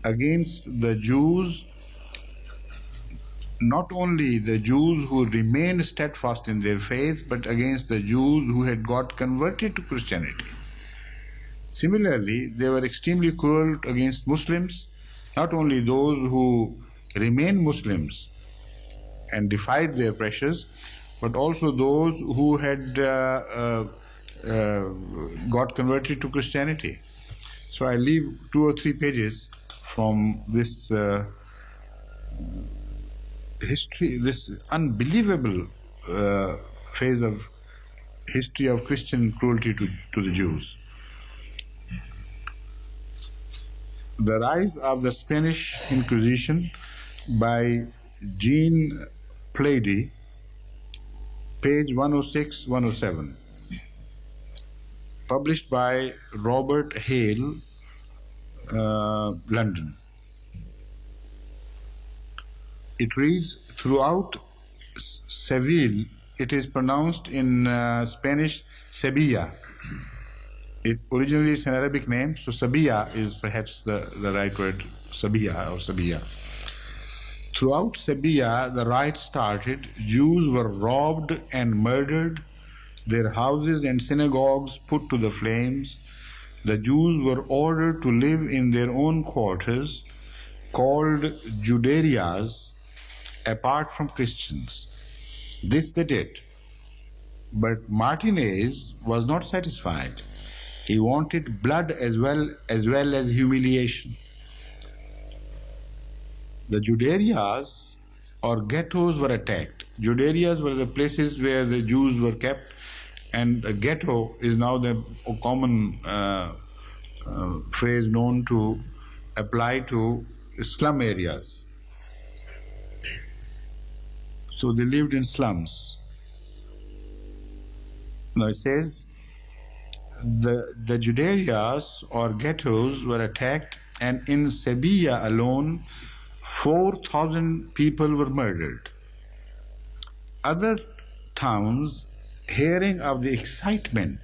against the Jews, not only the Jews who remained steadfast in their faith, but against the Jews who had got converted to Christianity. Similarly, they were extremely cruel against Muslims, not only those who remained Muslims and defied their pressures, but also those who had got converted to Christianity. So I leave 2 or 3 pages from this history, this unbelievable phase of history of Christian cruelty to the Jews. The Rise of the Spanish Inquisition by Jean Plaidy, page 106-107, published by Robert Hale, London. It reads, throughout Seville, it is pronounced in Spanish Sevilla. It originally is an Arabic name, so Sevilla is perhaps the right word, Sevilla or Sevilla. Throughout Sevilla, the riots started. Jews were robbed and murdered, their houses and synagogues put to the flames. The Jews were ordered to live in their own quarters, called Juderias, apart from Christians. This they did. But Martinez was not satisfied. He wanted blood as well as humiliation. The Juderias or ghettos were attacked. Juderias were the places where the Jews were kept, and a ghetto is now the common phrase known to apply to slum areas. So they lived in slums. Now it says the Juderias or ghettos were attacked, and in Sevilla alone 4,000 people were murdered. Other towns, hearing of the excitement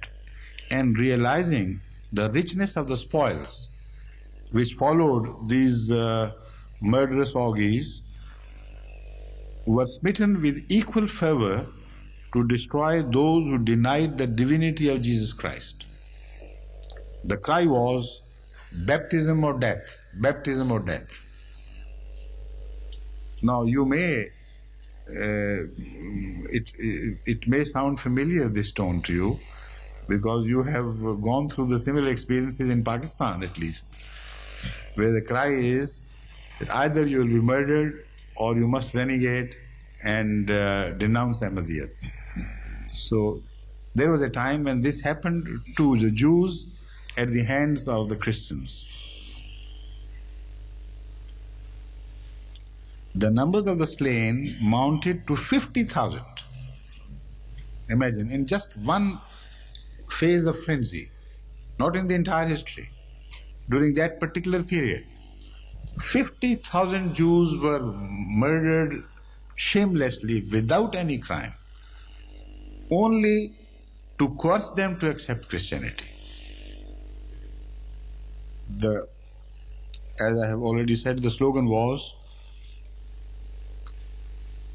and realizing the richness of the spoils which followed these murderous orgies, were smitten with equal fervor to destroy those who denied the divinity of Jesus Christ. The cry was, baptism or death, baptism or death. Now you may, it may sound familiar, this tone, to you, because you have gone through the similar experiences in Pakistan at least, where the cry is that either you will be murdered or you must renegade and denounce Ahmadiyyat. So there was a time when this happened to the Jews at the hands of the Christians. The numbers of the slain mounted to 50,000. Imagine, in just one phase of frenzy, not in the entire history, during that particular period, 50,000 Jews were murdered shamelessly without any crime, only to coerce them to accept Christianity. As I have already said, the slogan was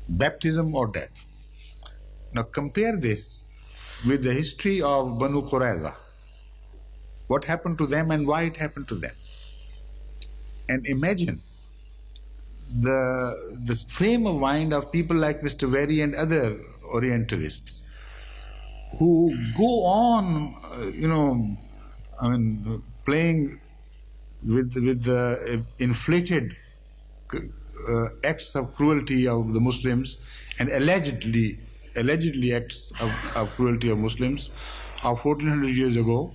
baptism or death. Now compare this with the history of Banu Qurayza. What happened to them and why it happened to them. And imagine the frame of mind of people like Mr. Very and other Orientalists who go on, playing with the inflated acts of cruelty of the Muslims and allegedly acts of cruelty of Muslims of 1400 years ago,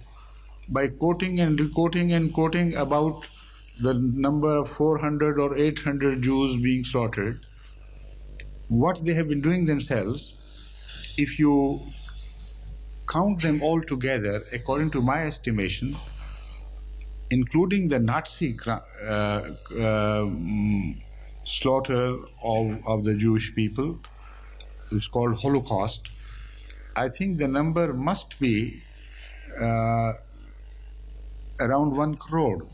by quoting and requoting and quoting about the number of 400 or 800 Jews being slaughtered. What they have been doing themselves, if you count them all together, according to my estimation, including the Nazi slaughter of the Jewish people, it's called Holocaust, I think the number must be around 1 crore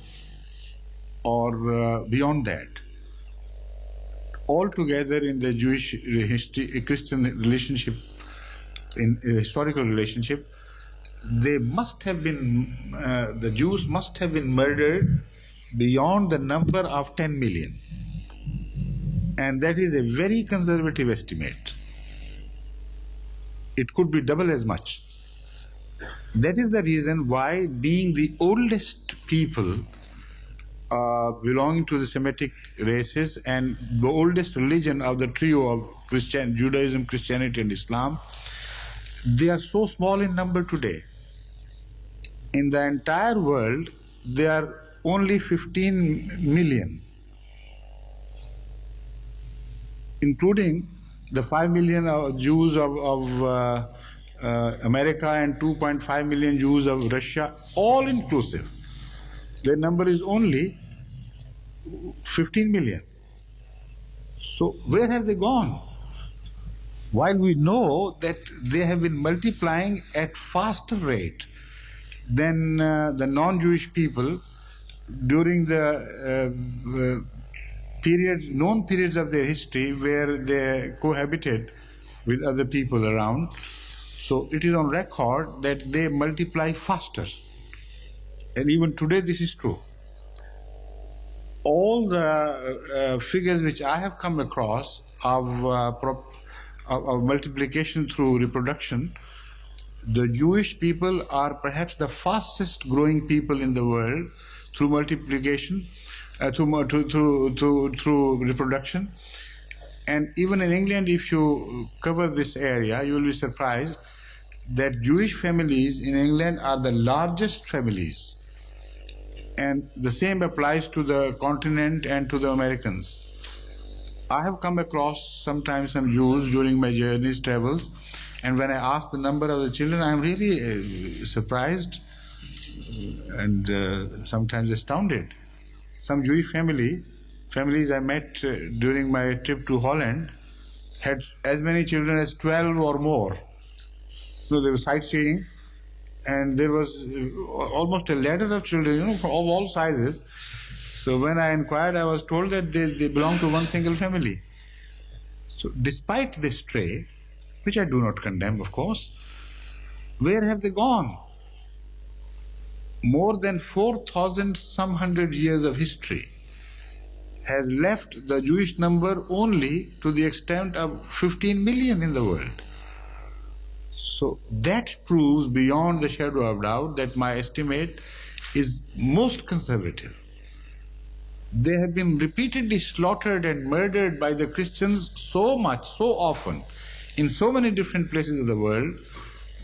or beyond that. Altogether in the Jewish Christian relationship, in historical relationship, they must have been, the Jews must have been murdered beyond the number of 10 million. And that is a very conservative estimate. It could be double as much. That is the reason why, being the oldest people belonging to the Semitic races and the oldest religion of the trio of Judaism, Christianity and Islam, they are so small in number today. In the entire world, they are only 15 million, including the 5 million Jews of America and 2.5 million Jews of Russia, all inclusive. Their number is only 15 million. So where have they gone? While we know that they have been multiplying at faster rate than the non-Jewish people during the known periods of their history where they cohabited with other people around. So it is on record that they multiply faster. And even today this is true. All the figures which I have come across of multiplication through reproduction, the Jewish people are perhaps the fastest growing people in the world through multiplication, through reproduction. And even in England, if you cover this area, you will be surprised that Jewish families in England are the largest families. And the same applies to the continent and to the Americans. I have come across sometimes some Jews during my journeys, travels, and when I ask the number of the children, I am really surprised and sometimes astounded. Some Jewish families I met during my trip to Holland had as many children as 12 or more. So they were sightseeing, and there was almost a ladder of children, of all sizes. So when I inquired, I was told that they belong to one single family. So despite this trait, which I do not condemn, of course, where have they gone? More than 4,000 some hundred years of history has left the Jewish number only to the extent of 15 million in the world. So that proves beyond the shadow of doubt that my estimate is most conservative. They have been repeatedly slaughtered and murdered by the Christians so much, so often, in so many different places of the world,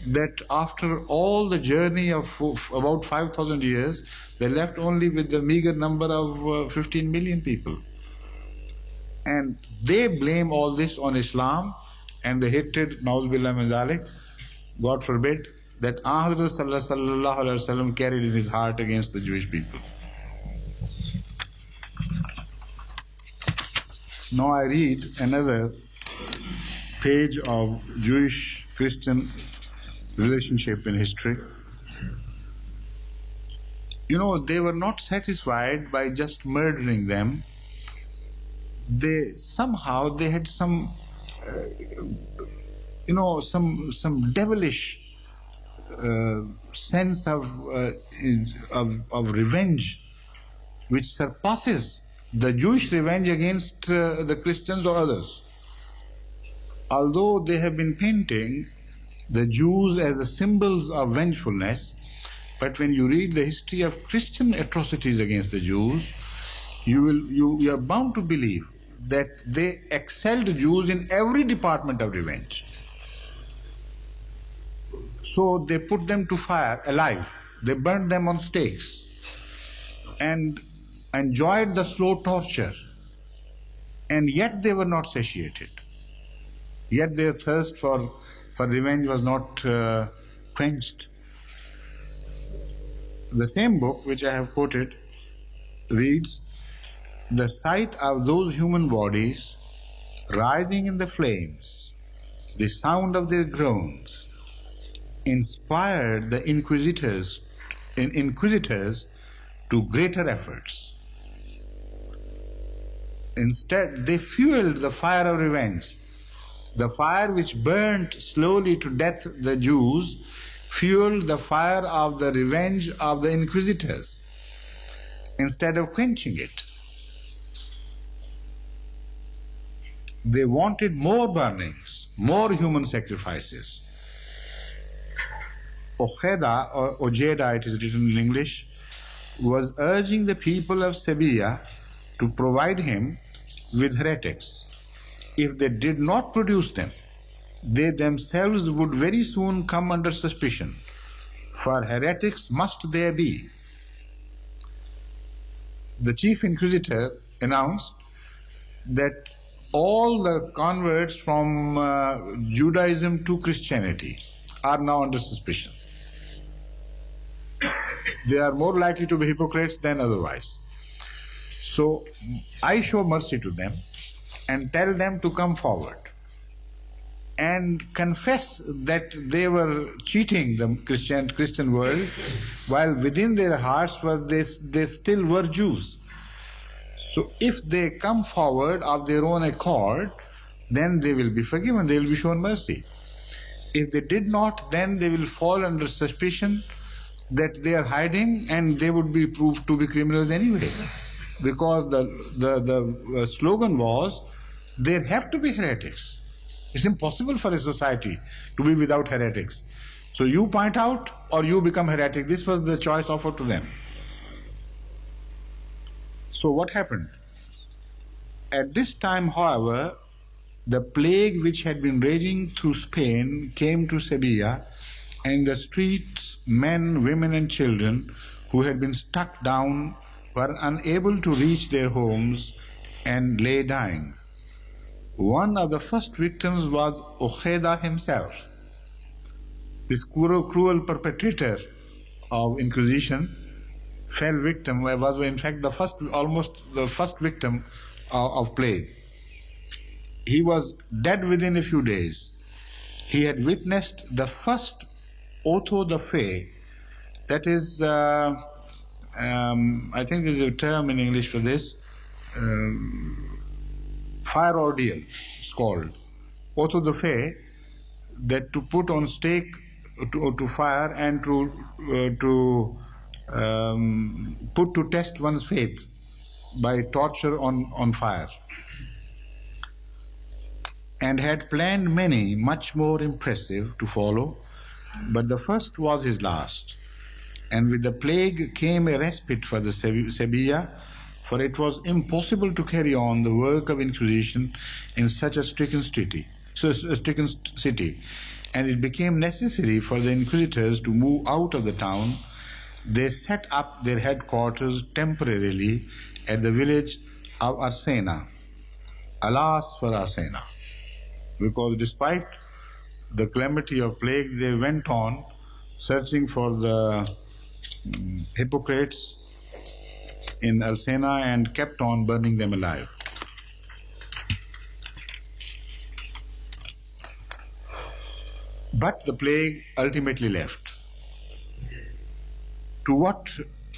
that after all the journey of about 5,000 years, they left only with the meager number of 15 million people. And they blame all this on Islam and the hatred, na'udzubillah min zalik, God forbid, that Hazrat sallallahu alaihi wasallam carried in his heart against the Jewish people. Now I read another page of Jewish-Christian relationship in history. They were not satisfied by just murdering them. They had some devilish sense of revenge, which surpasses the Jewish revenge against the Christians or others. Although they have been painting the Jews as the symbols of vengefulness, but when you read the history of Christian atrocities against the Jews, you are bound to believe that they excelled Jews in every department of revenge. So they put them to fire alive. They burned them on stakes and enjoyed the slow torture, and yet they were not satiated. Yet their thirst for revenge was not quenched. The same book which I have quoted reads, "The sight of those human bodies writhing in the flames, the sound of their groans, inspired the inquisitors to greater efforts. Instead, they fueled the fire of revenge. The fire which burnt slowly to death the Jews fueled the fire of the revenge of the inquisitors instead of quenching it. They wanted more burnings, more human sacrifices." Ojeda, or Ojeda it is written in English, was urging the people of Sevilla to provide him with heretics. If they did not produce them, they themselves would very soon come under suspicion, for heretics must there be. The chief inquisitor announced that all the converts from Judaism to Christianity are now under suspicion. They are more likely to be hypocrites than otherwise. So I show mercy to them and tell them to come forward and confess that they were cheating the Christian world, while within their hearts they still were Jews. So if they come forward of their own accord, then they will be forgiven, they will be shown mercy. If they did not, then they will fall under suspicion that they are hiding, and they would be proved to be criminals anyway. Because the slogan was, there have to be heretics. It's impossible for a society to be without heretics. So you point out or you become heretic. This was the choice offered to them. So what happened? At this time, however, The plague which had been raging through Spain came to Sevilla, and in the streets men, women and children who had been struck down were unable to reach their homes and lay dying. One of the first victims was Ojeda himself. This cruel perpetrator of Inquisition fell victim, was in fact almost the first victim of plague. He was dead within a few days. He had witnessed the first auto de fe, that is, I think there is a term in English for this, fire ordeal, it's called. Auto de fe, that to put on stake to fire and to put to test one's faith by torture on fire, and had planned many much more impressive to follow, but the first was his last. And with the plague came a respite for the Sevilla, for it was impossible to carry on the work of Inquisition in such a stricken city, and it became necessary for the Inquisitors to move out of the town. They set up their headquarters temporarily at the village of Arsena. Alas for Arsena, because despite the calamity of plague, they went on searching for the hypocrites in Arsena and kept on burning them alive. But the plague ultimately left. To what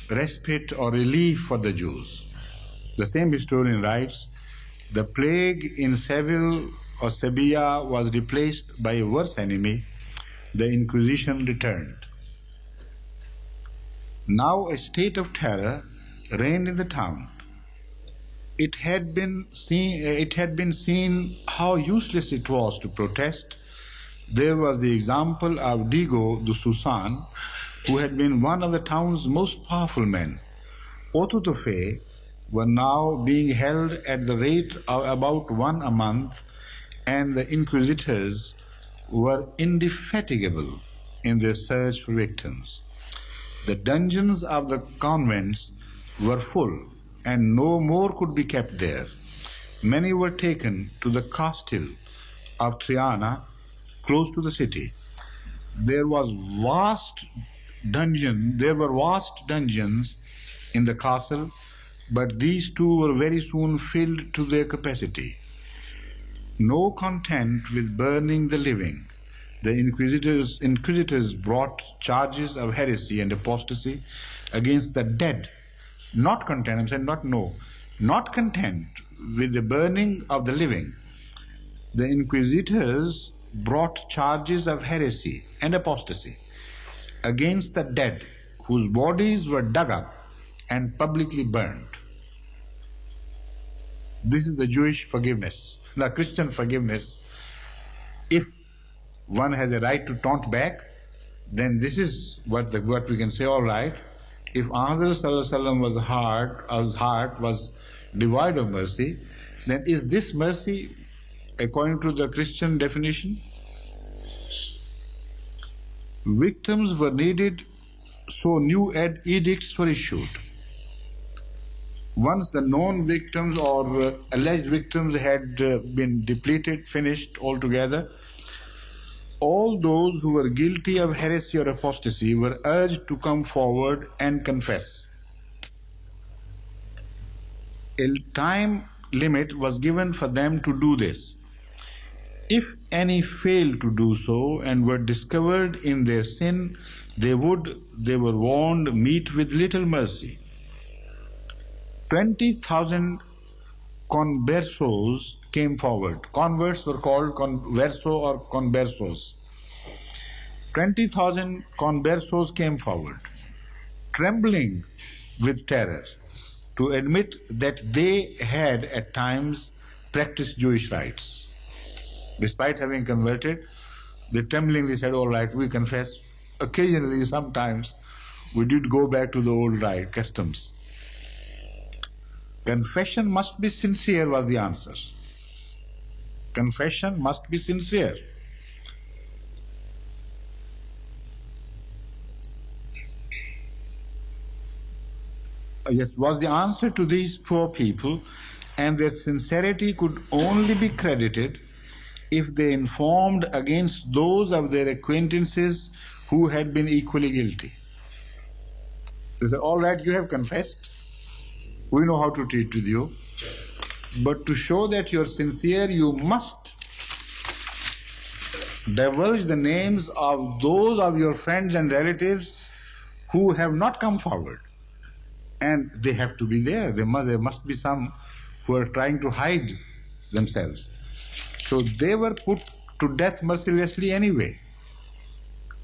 respite or relief for the Jews? The same historian writes, the plague in Seville or Sevilla was replaced by a worse enemy. The Inquisition returned. Now a state of terror reigned in the town. It had been seen how useless it was to protest. There was the example of Diego de Susan, who had been one of the town's most powerful men. Auto de fe were now being held at the rate of about one a month, and the inquisitors were indefatigable in their search for victims. The dungeons of the convents were full, and no more could be kept there. Many were taken to the castle of Triana, close to the city. There were vast dungeons in the castle, but these too were very soon filled to their capacity. No content with burning the living, the inquisitors brought charges of heresy and apostasy against the dead. Not content with the burning of the living, the inquisitors brought charges of heresy and apostasy against the dead, whose bodies were dug up and publicly burned. This is the Jewish forgiveness, the Christian forgiveness. If one has a right to taunt back, then this is what we can say, all right. If Muhammad's heart was devoid of mercy, then is this mercy according to the Christian definition? Victims were needed, so new edicts were issued. Once the known victims or alleged victims had been depleted, finished altogether, all those who were guilty of heresy or apostasy were urged to come forward and confess. A time limit was given for them to do this. If any failed to do so and were discovered in their sin, they were warned, meet with little mercy. 20,000 conversos came forward. Converts were called converso or conversos. 20,000 conversos came forward, trembling with terror, to admit that they had at times practiced Jewish rites. Despite having converted, they tremblingly said, all right, we confess. Occasionally, sometimes, we did go back to the old rite customs. Confession must be sincere, was the answer. Confession must be sincere. Yes, was the answer to these poor people, and their sincerity could only be credited if they informed against those of their acquaintances who had been equally guilty. They said, all right, you have confessed, we know how to treat with you, but to show that you're sincere, you must divulge the names of those of your friends and relatives who have not come forward. And they have to be there. There must be some who are trying to hide themselves. So they were put to death mercilessly anyway.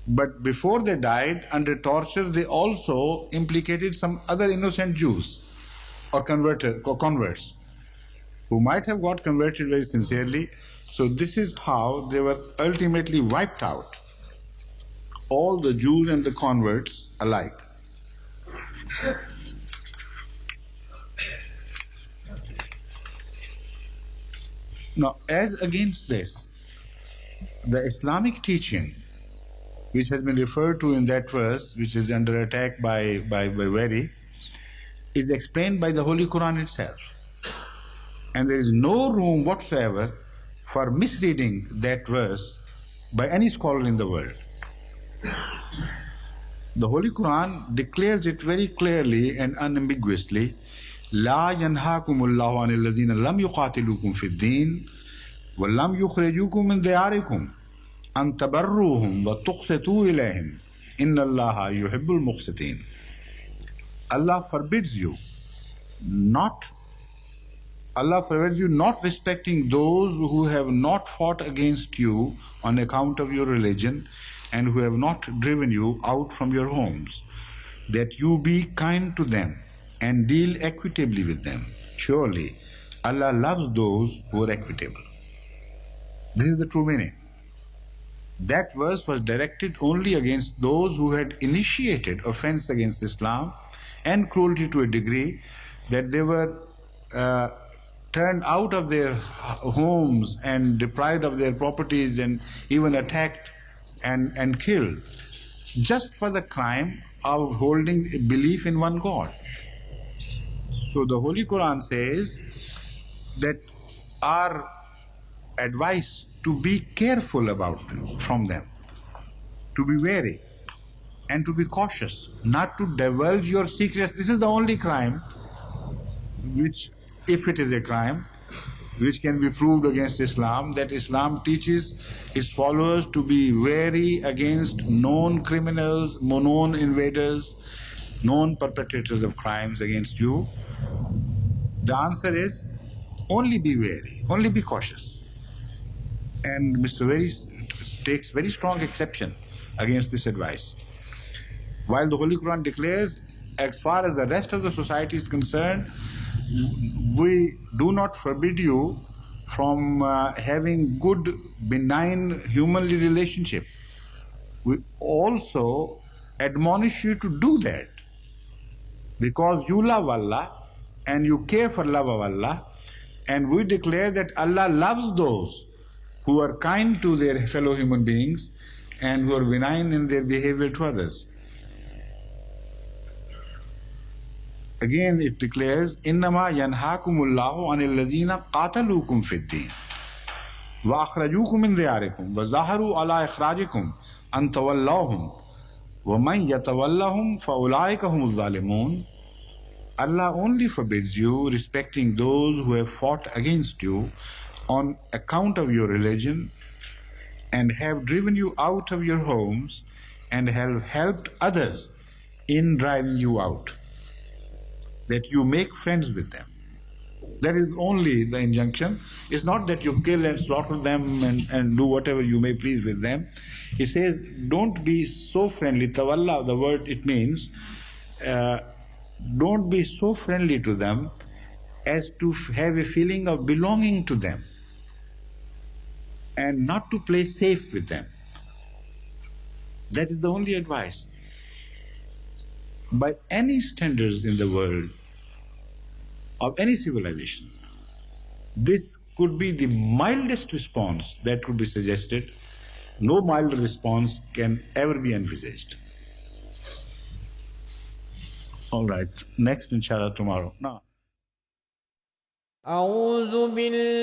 But before they died, under torture, they also implicated some other innocent Jews or converts who might have got converted very sincerely. So this is how they were ultimately wiped out, all the Jews and the converts alike. Now, as against this, the Islamic teaching, which has been referred to in that verse, which is under attack by Very, is explained by the Holy Quran itself. And there is no room whatsoever for misreading that verse by any scholar in the world. The Holy Quran declares it very clearly and unambiguously. لا ينهاكم الله عن الذين لم يقاتلوكم في الدين ولم يخرجوكم من دياركم أن تبروهم وتقسطوا إليهم إن الله يحب المقسطين. Allah forbids you not respecting those who have not fought against you on account of your religion and who have not driven you out from your homes, that you be kind to them and deal equitably with them. Surely Allah loves those who are equitable. This is the true meaning. That verse was directed only against those who had initiated offense against Islam and cruelty to a degree that they were turned out of their homes and deprived of their properties and even attacked and killed just for the crime of holding a belief in one God. So the Holy Quran says that our advice to be careful about them, from them, to be wary and to be cautious, not to divulge your secrets. This is the only crime which, if it is a crime, which can be proved against Islam, that Islam teaches its followers to be wary against known criminals, known invaders, known perpetrators of crimes against you. The answer is only be wary, only be cautious. And Mr. Very takes very strong exception against this advice. While the Holy Quran declares, as far as the rest of the society is concerned, we do not forbid you from having good, benign, humanly relationship. We also admonish you to do that because you love Allah and you care for love of Allah, and we declare that Allah loves those who are kind to their fellow human beings and who are benign in their behavior to others. Again it declares, إِنَّمَا يَنْهَاكُمُ اللَّهُ عَنِ الَّذِينَ قَاتَلُوكُمْ فِي الدِّينِ وَأَخْرَجُوكُم مِّن دِيَارِكُمْ وَظَاهَرُوا عَلَىٰ إِخْرَاجِكُمْ أَن تَوَلَّوْهُمْ وَمَن يَتَوَلَّهُمْ فَأُولَٰئِكَ هُمُ الظَّالِمُونَ. Allah only forbids you respecting those who have fought against you on account of your religion and have driven you out of your homes and have helped others in driving you out, that you make friends with them. That is only the injunction. It's not that you kill and slaughter them and do whatever you may please with them. He says, don't be so friendly. Tawalla, the word it means, don't be so friendly to them as to have a feeling of belonging to them and not to play safe with them. That is the only advice. By any standards in the world, of any civilization, This could be the mildest response that could be suggested. No milder response can ever be envisaged. All right, next inshallah tomorrow. Now. أعوذ بالله